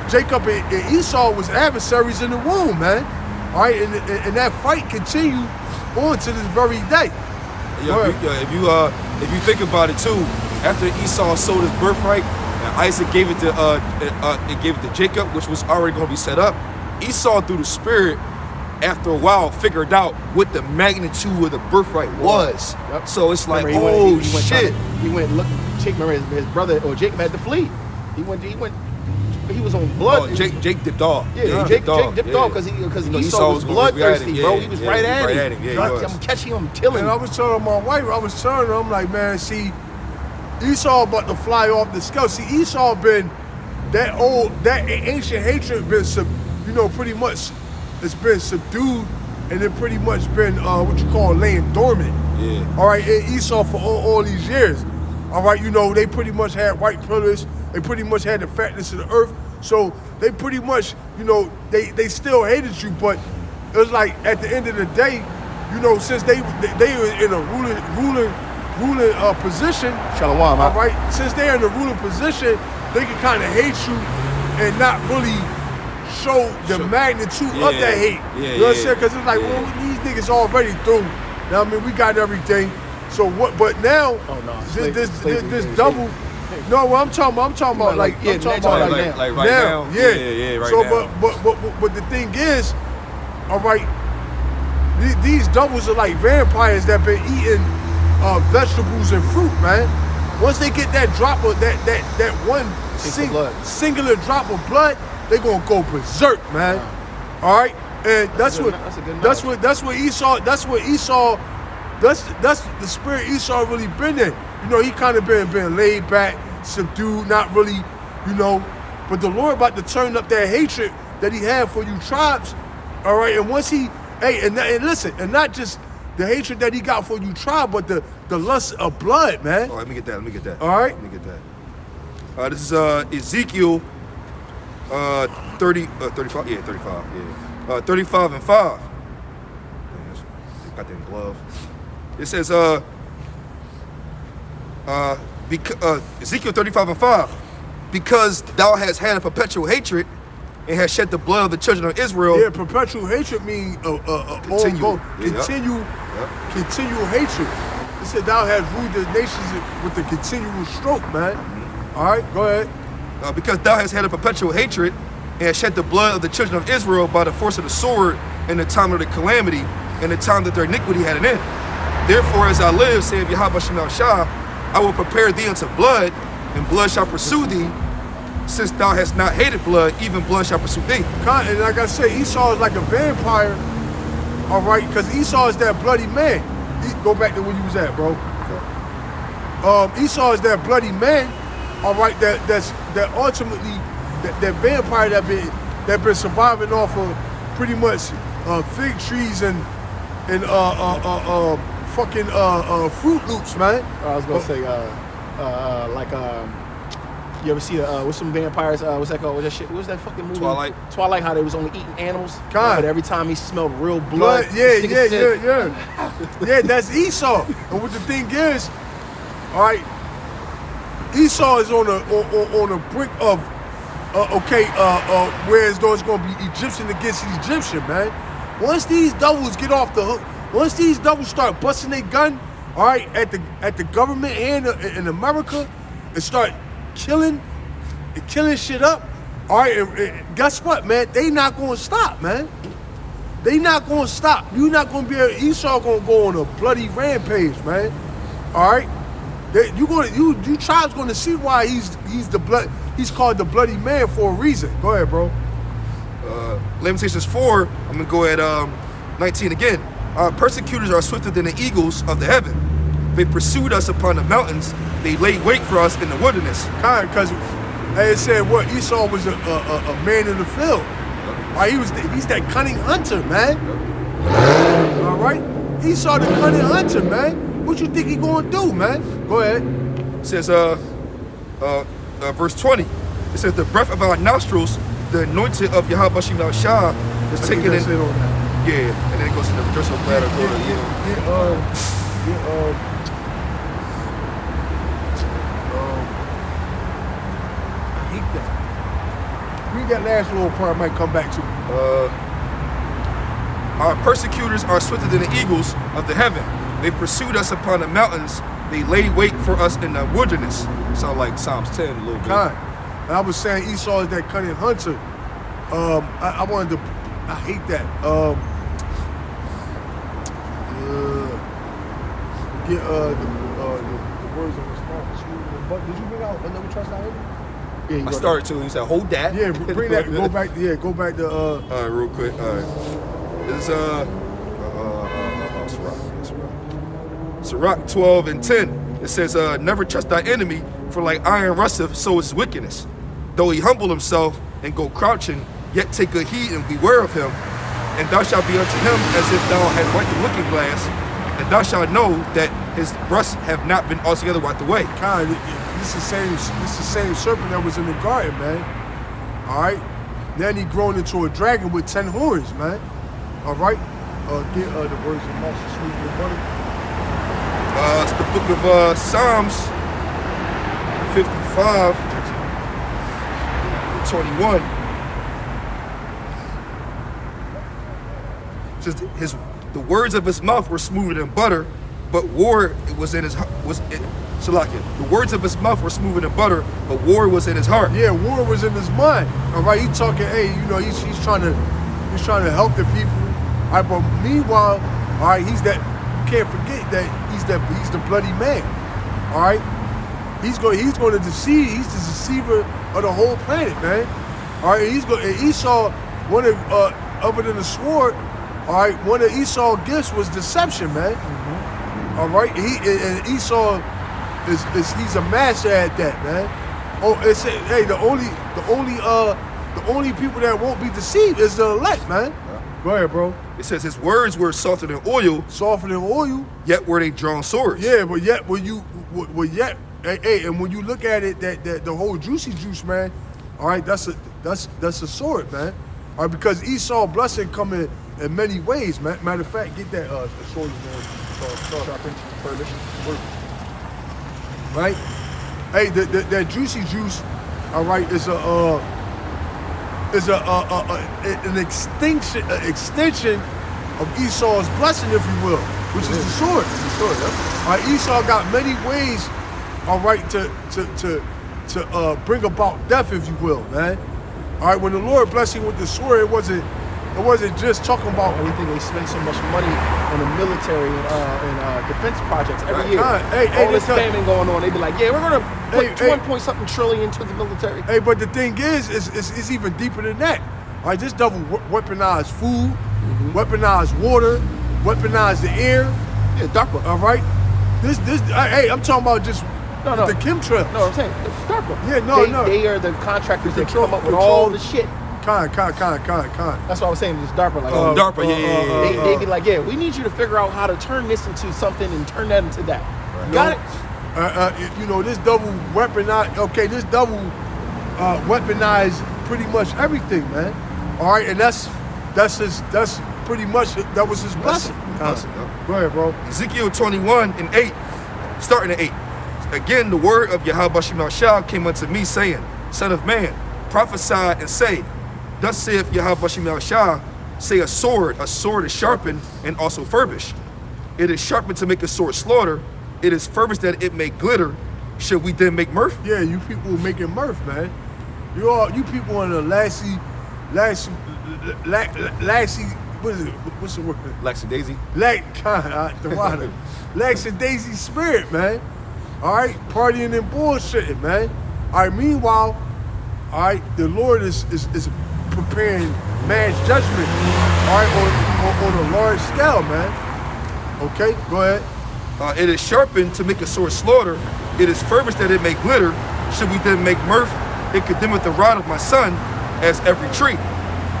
Jacob and Esau was adversaries in the womb, man. All right, and that fight continued on to this very day. If you think about it too, after Esau sold his birthright, and Isaac gave it to Jacob, which was already going to be set up. Esau, through the spirit, after a while, figured out what the magnitude of the birthright was. Yep. So it's like, Remember, he went shit. He went look. Remember his brother or Jacob had to flee. He was on blood. Oh, Jake dipped off. Yeah, Jake dipped off because Esau was bloodthirsty, bro. He was right at him. Yeah, he was. I'm catching him, killing And him. I was telling my wife, I'm like, man, see, Esau about to fly off the scale. See, Esau been that ancient hatred been pretty much it's been subdued, and it pretty much been what you call laying dormant. Yeah. All right, and Esau for all these years. All right, they pretty much had white privilege. They pretty much had the fatness of the earth. So they pretty much, they still hated you, but it was like at the end of the day, since they were in a ruling position. Shalom, All right, since they're in a ruling position, they can kind of hate you and not really show the magnitude of that hate. Yeah, you know what I'm saying? Because it's like, well, these niggas already through. Now, I mean, we got everything. So what? But now, this double. No, what I'm talking about, like now. Like right now. Yeah, right so, now. but the thing is, all right, these doubles are like vampires that been eating vegetables and fruit, man. Once they get that drop of that one singular drop of blood, they gonna go berserk, man. All right, and that's what Esau. That's the spirit Esau really been in. He kind of been laid back, subdued, not really, But the Lord about to turn up that hatred that he had for you tribes, all right? And once and listen, and not just the hatred that he got for you tribe, but the lust of blood, man. Oh, let me get that. All right. Let me get that. This is Ezekiel 35. Yeah, 35. Yeah. 35 and 5. Got that glove. It says, Ezekiel 35 and 5, because thou hast had a perpetual hatred and hast shed the blood of the children of Israel. Yeah, perpetual hatred means continual hatred. It said thou hast ruled the nations with a continual stroke, man. All right, go ahead. Because thou hast had a perpetual hatred and hast shed the blood of the children of Israel by the force of the sword in the time of the calamity and the time that their iniquity had an end. Therefore, as I live, saith Yahweh Shem Shah, I will prepare thee unto blood, and blood shall pursue thee. Since thou hast not hated blood, even blood shall pursue thee. And like I said, Esau is like a vampire, all right, because Esau is that bloody man. Go back to where you was at, bro. Esau is that bloody man, all right, that ultimately that vampire that been surviving off of pretty much fig trees and fucking Fruit Loops, man. I was gonna say, you ever see what's some vampires? What's that called? What's that shit? What was that fucking movie? Twilight. Twilight. How they was only eating animals. God. But every time he smelled real blood. Yeah, this nigga said- yeah. That's Esau. And what the thing is, all right, Esau is on a brink of where it's going to be Egyptian against Egyptian, man. Once these doubles get off the hook, once these doubles start busting their gun, all right, at the government and in America, and start killing shit up, all right, and guess what, man? They not going to stop, man. They not going to stop. You not going to be able, Esau going to go on a bloody rampage, man. All right? You tribes going to see why he's called the bloody man for a reason. Go ahead, bro. Lamentations 4, I'm going to go at 19 again. Our persecutors are swifter than the eagles of the heaven. They pursued us upon the mountains. They laid wait for us in the wilderness. Kind because it said what Esau was a man in the field. Right? He's that cunning hunter, man. All right? Esau the cunning hunter, man. What you think he gonna do, man? Go ahead. It says, verse 20. It says, the breath of our nostrils, the anointed of Yahweh Bashim Shah is taken in. Yeah, and then it goes to the rejoicing of glad. I hate that. Read that last little part, I might come back to me. Our persecutors are swifter than the eagles of the heaven. They pursued us upon the mountains. They laid wait for us in the wilderness. Sound like Psalms 10 a little bit. Kind. And I was saying Esau is that cunning hunter. I wanted to. I hate that. Get the words of response. But did you bring out another trust out here? Yeah, I started to. You said, hold that. Yeah, bring that. Go back. Yeah, go back to. All right, real quick. All right. This is Sirach 12 and 10. It says, never trust thy enemy, for like iron rusteth, so is wickedness. Though he humble himself and go crouching, yet take a heed and beware of him. And thou shalt be unto him as if thou had wiped the looking glass, and thou shalt know that his breasts have not been altogether wiped away. Kind. This is the same serpent that was in the garden, man. All right. Then he grown into a dragon with 10 horns, man. All right. Get the words of Master Sweet and Butter. It's the book of Psalms 55, 21. It says the words of his mouth were smoother than butter, but war was in his Shalakia. The words of his mouth were smoother than butter, but war was in his heart. Yeah, war was in his mind. All right, he talking. Hey, you know, he's trying to help the people. All right, but meanwhile, all right, he's that. You can't forget that he's the bloody man. All right, he's going to deceive. He's the deceiver of the whole planet, man. All right, and Esau, one of other than the sword. All right, one of Esau's gifts was deception, man. Mm-hmm. All right, and Esau he's a master at that, man. Oh, it's hey, the only people that won't be deceived is the elect, man. Go ahead, bro. It says his words were softer than oil, yet were they drawn swords. Yeah, but yet and when you look at it, that the whole juicy juice, man. All right, that's a sword, man. All right, because Esau blessing come in many ways, man. Matter of fact, get that sword, man. Right? Hey, that juicy juice, all right, is an extension of Esau's blessing, if you will, which is the sword. All right, Esau got many ways, all right, to bring about death, if you will, man. All right, when the Lord blessed him with the sword, it wasn't just talking about. Everything they spend so much money on the military and defense projects every year. All this famine going on, they be like, yeah, we're gonna put 1 trillion into the military. Hey, but the thing is, it's even deeper than that. All right, this devil weaponized food, weaponized water, weaponized the air. Yeah, DARPA. All right, this. Hey, I'm talking about just No. The chemtrails. No, I'm saying it's DARPA. Yeah, no, they, no. They are the contractors that Control- come up with control- all the shit. Con. That's what I was saying. It's DARPA. Like, DARPA, yeah. they be like, yeah, we need you to figure out how to turn this into something and turn that into that. Got it? You know, this double weaponized. Okay, this double weaponized pretty much everything, man. All right, and that's pretty much that was his blessing. Blessing, yeah. Go ahead, bro. Ezekiel 21 and 8, starting at 8. Again, the word of Yahweh Shemashah came unto me, saying, Son of man, prophesy and say, Thus saith Yahweh Shemashah, say a sword is sharpened and also furbished. It is sharpened to make a sword slaughter. It is furbished that it may glitter. Should we then make mirth? Yeah, you people making mirth, man. You people on the Lassie, what is it? What's the word? Lackadaisy. The water. Lax and Daisy spirit, man. All right, partying and bullshitting, man. All right, meanwhile, all right, the Lord is preparing man's judgment, all right, on a large scale, man. Okay, go ahead. It is sharpened to make a sword slaughter. It is furbished that it may glitter. Should we then make mirth? It condemneth the rod of my son as every tree.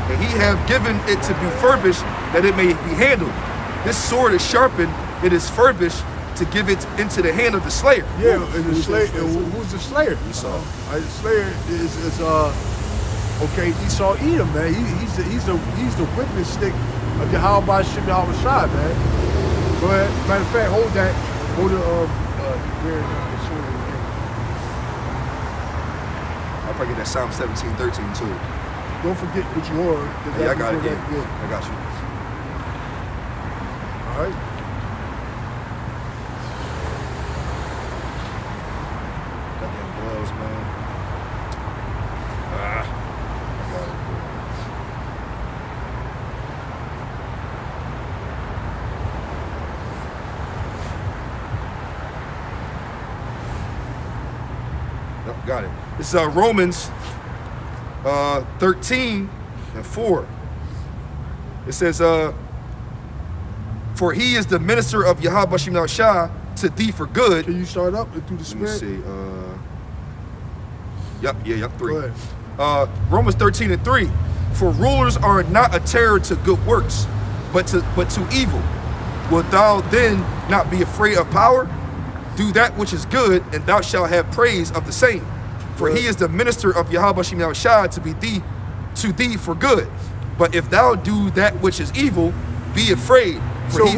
And he have given it to be furbished that it may be handled. This sword is sharpened. It is furbished to give it into the hand of the slayer. Yeah, and the slayer. Who's the slayer? Esau. The slayer is okay. Esau Edom, man. He's the whipping stick of Yahweh Shem Yahweh Shai, man. Go ahead. Matter of fact, hold that. Hold the I'll probably get that Psalm 17:13 too. Don't forget what you are. Yeah, I got it. Yeah. I got you. All right. Goddamn gloves, man. I got it. Yep, got it. This is Romans 13 and 4. It says, for he is the minister of Yahweh Shem Shah to thee for good. Can you start up through the Let me spirit? see. Yep, 3. Go ahead. Romans 13 and 3. For rulers are not a terror to good works, but to evil. Wilt thou then not be afraid of power? Do that which is good, and thou shalt have praise of the same. For he is the minister of Yahweh Shem Shah to thee for good. But if thou do that which is evil, be afraid. For So he,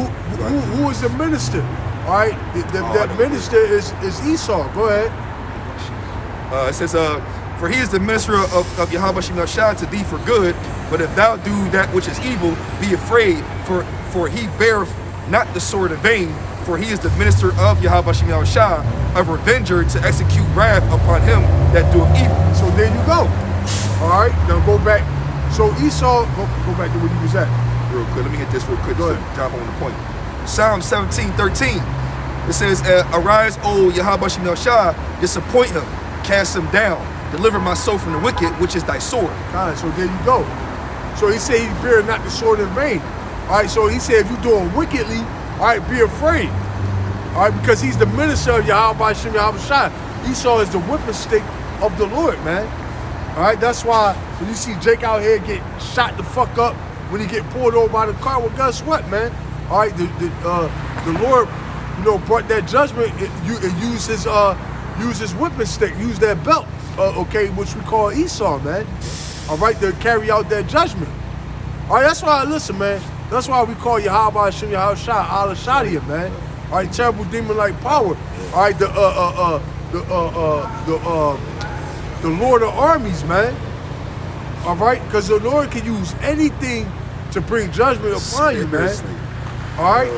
who is the minister? All right, that minister is Esau. Go ahead. It says, for he is the minister of Yahweh Shem Shah to thee for good. But if thou do that which is evil, be afraid. For he beareth not the sword in vain. For he is the minister of Yahweh Shem Shah, a revenger to execute wrath upon him that doeth evil. So there you go. All right, now go back. So Esau, go back to where you was at. Real quick, let me hit this real quick. Go Just ahead. to jump on the point. Psalm 17:13. It says, arise, O Yahweh Shem Shah, disappoint him, cast him down, deliver my soul from the wicked, which is thy sword. Fine, so there you go. So he said he bear not the sword in vain. All right, so he said if you're doing wickedly, all right, be afraid. All right, because he's the minister of Yahweh Shem Yahweh Shai. Esau is the whipping stick of the Lord, man. All right, that's why when you see Jake out here get shot the fuck up when he get pulled over by the car, well, guess what, man? All right, the Lord, you know, brought that judgment and used his whipping stick, used that belt, okay, which we call Esau, man. All right, to carry out that judgment. All right, that's why, listen, man. That's why we call Yahweh Shem Yahweh Shai Al Shadia, man. All right, terrible demon-like power. All right, the Lord of armies, man. All right, because the Lord can use anything to bring judgment upon you, man. All right.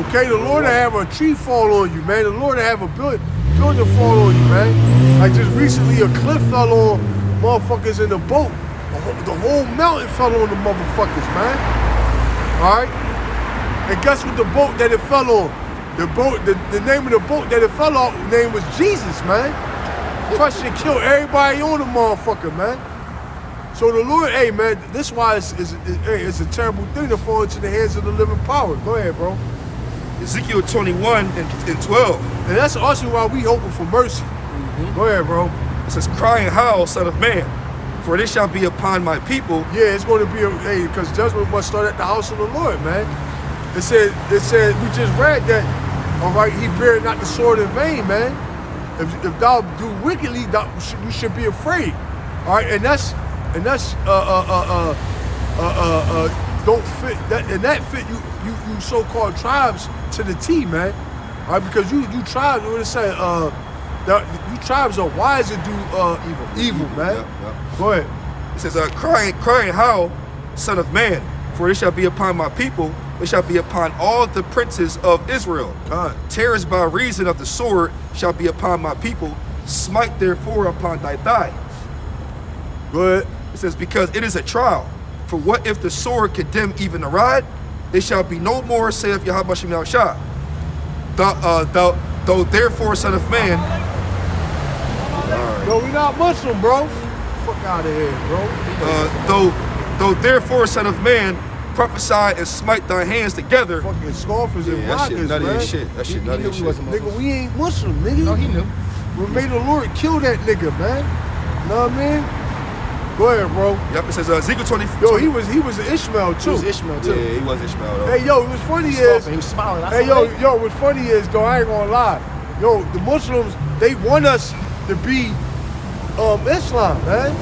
Okay, the Lord will have a tree fall on you, man. The Lord will have a building fall on you, man. Like just recently, a cliff fell on motherfuckers in the boat. The whole mountain fell on the motherfuckers, man. All right. And guess what the boat that it fell on? The name of the boat that it fell on, name was Jesus, man. Crushed and killed everybody on the motherfucker, man. So the Lord, hey, man, this is why it's a terrible thing to fall into the hands of the living power. Go ahead, bro. Ezekiel 21 and 12. And that's also why we hoping for mercy. Go ahead, bro. It says, cry and howl, son of man, for this shall be upon my people. Yeah, it's going to be because judgment must start at the house of the Lord, man. It said we just read that. All right, he bear not the sword in vain, man. If thou do wickedly, you should be afraid. All right, and that's don't fit that, and that fit you so-called tribes to the T, man. All right, because you tribes, what it say, you tribes are wise to do evil, man. Yep. Go ahead. It says, cry and howl, son of man, for it shall be upon my people, it shall be upon all the princes of Israel. God. Terrors by reason of the sword shall be upon my people, smite therefore upon thy thigh. Go ahead. It says, because it is a trial. For what if the sword condemn even the rod? They shall be no more, saith Yahweh Shem Yahushua. Though therefore, son of man. No, we not Muslim, bro. Fuck out of here, bro. Though therefore, son of man, prophesy and smite thy hands together. Fucking scoffers and that shit rockers, nutty man. as shit. That shit nutty as shit. Nigga, we ain't Muslim, nigga. No, he knew. We made the Lord kill that nigga, man. Know what I mean? Go ahead, bro. Yep, it says Ezekiel 20. Yo, he was an Ishmael too. He was Ishmael too. Yeah, he was Ishmael though. Hey, yo, what's funny He is, was smiling. hey, yo, what's funny is though, I ain't gonna lie. Yo, the Muslims, they want us to be Islam, man.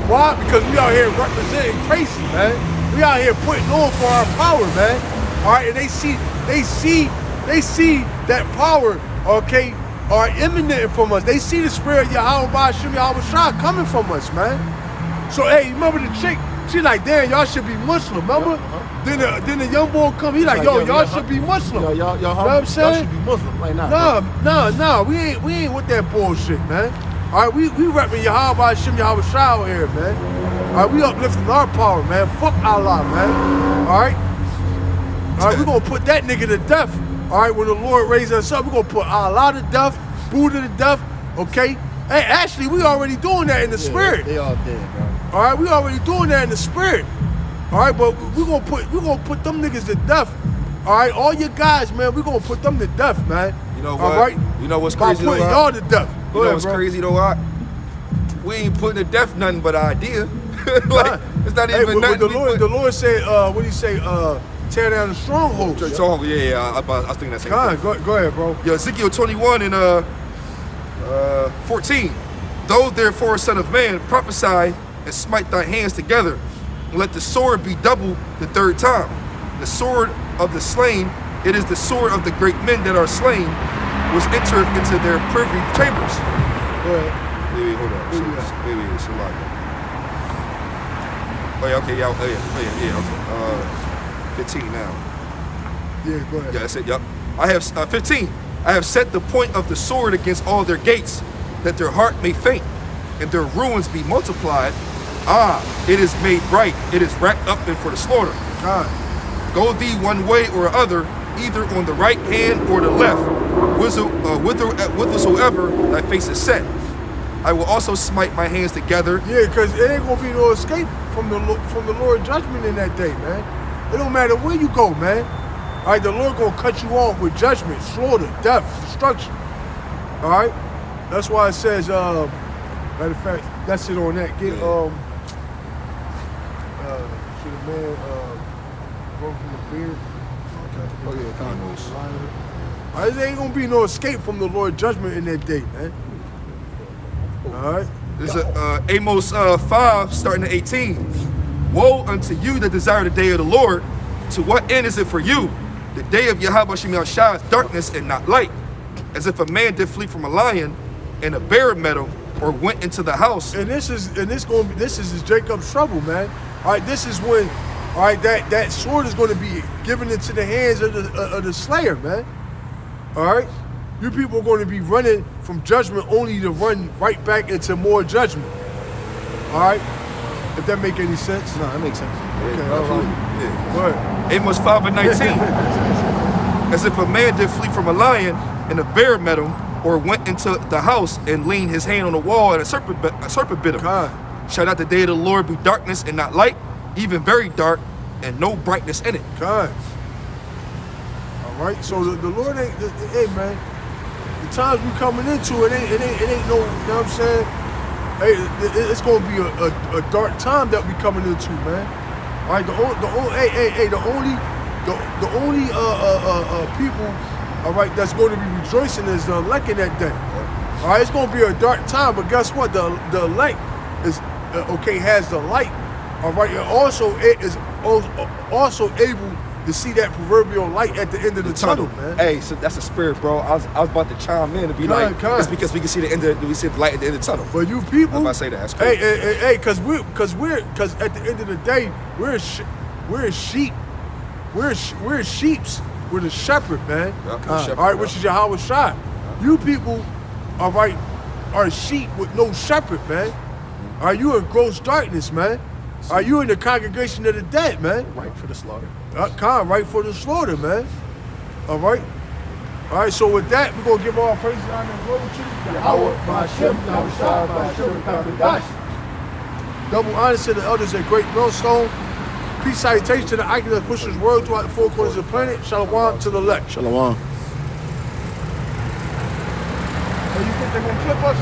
Why? Because we out here representing crazy, man. We out here putting on for our power, man. All right, and they see that power, okay, are emanating from us. They see the spirit of Yahweh Shem Yahushua coming from us, man. So hey, you remember the chick? She like, damn, y'all should be Muslim, remember? Then the young boy come, he like, yo, y'all should be Muslim. Y'all, you know what I'm saying? Y'all should be Muslim right now. Nah, we ain't with that bullshit, man. All right, we repping Yahweh Shem Yahushua out here, man. All right, we uplifting our power, man. Fuck Allah, man. All right, we gonna put that nigga to death. All right, when the Lord raises us up, we gonna put Allah to death, Buddha to death. Okay. Hey, actually, we already doing that in the spirit. They all dead, bro. All right, we already doing that in the spirit. All right, but we gonna put them niggas to death. All right, all your guys, man, we gonna put them to death, man. You know All what? right, You know what's by crazy putting though? y'all to death. You Go know ahead, what's bro. crazy though? We ain't putting to death nothing but an idea. Like it's not Hey, even but nothing. the Lord said, what did he say? Tear down the strongholds. Yeah, I was thinking that same thing. Go ahead, bro. Yo, Ezekiel 21 and 14. Though therefore, son of man, prophesy and smite thy hands together, and let the sword be double the third time. The sword of the slain, it is the sword of the great men that are slain, was entered into their privy chambers. Go ahead. Wait, hold on. Wait, it's a lot. Oh yeah, okay, okay. 15 now. Yeah, go ahead. Yeah, that's it. Yep. I have 15. I have set the point of the sword against all their gates, that their heart may faint, and their ruins be multiplied. It is made bright. It is wrapped up in for the slaughter. God. Go thee one way or other, either on the right hand or the left, whithersoever thy face is set. I will also smite my hands together. Yeah, because it ain't gonna be no escape from the Lord's judgment in that day, man. It don't matter where you go, man. All right, the Lord gonna cut you off with judgment, slaughter, death, destruction. All right, that's why it says, matter of fact, that's it on that. Get should a man grow from the beard? Okay. Oh yeah, condos. All right, there ain't gonna be no escape from the Lord's judgment in that day, man. All right. This is Amos 5, starting at 18. Woe unto you that desire the day of the Lord. To what end is it for you? The day of Yahweh Shem Yahushua is darkness and not light. As if a man did flee from a lion, and a bear met him, or went into the house. And this is Jacob's trouble, man. All right, this is when, all right, that sword is going to be given into the hands of the slayer, man. All right, you people are going to be running from judgment only to run right back into more judgment. All right, if that make any sense? No, that makes sense. Okay, all right. Yeah. Go ahead. Amos 5 and 19. As if a man did flee from a lion, and a bear met him, or went into the house and leaned his hand on the wall, and a serpent bit him. God. Shall not the day of the Lord be darkness and not light, even very dark, and no brightness in it? God. All right. So the Lord ain't. Hey man, the times we coming into it ain't no. You know what I'm saying? Hey, it's gonna be a dark time that we coming into, man. All right. The only people, all right, that's going to be rejoicing is the elect in that day. All right. It's gonna be a dark time, but guess what? The elect is has the light. All right. And also it is also able to see that proverbial light at the end of the tunnel, man. Hey, so that's the spirit, bro. I was about to chime in to be it's because we can see the light at the end of the tunnel. But you people, I was about to say that. That's crazy. Hey, because at the end of the day, we're sheep. We're sheeps. We're the shepherd, man. Yeah, shepherd, all right, which is Yahweh Shai. You people, all right, are sheep with no shepherd, man. All right, you in gross darkness, man. Are you in the congregation of the dead, man? Right for the slaughter. Right for the slaughter, man. All right. All right. So with that, we're gonna give all praise, honor, and glory to Yahweh, Ba'ashem, Yahweh Shai, Ba'ashem, Kabadash. Double honor to the elders at Great Millstone. Peace, salutation to the icon that pushes world throughout the four corners of the planet. Shalom to the elect. Shalom. Hey, you think they're gonna clip us?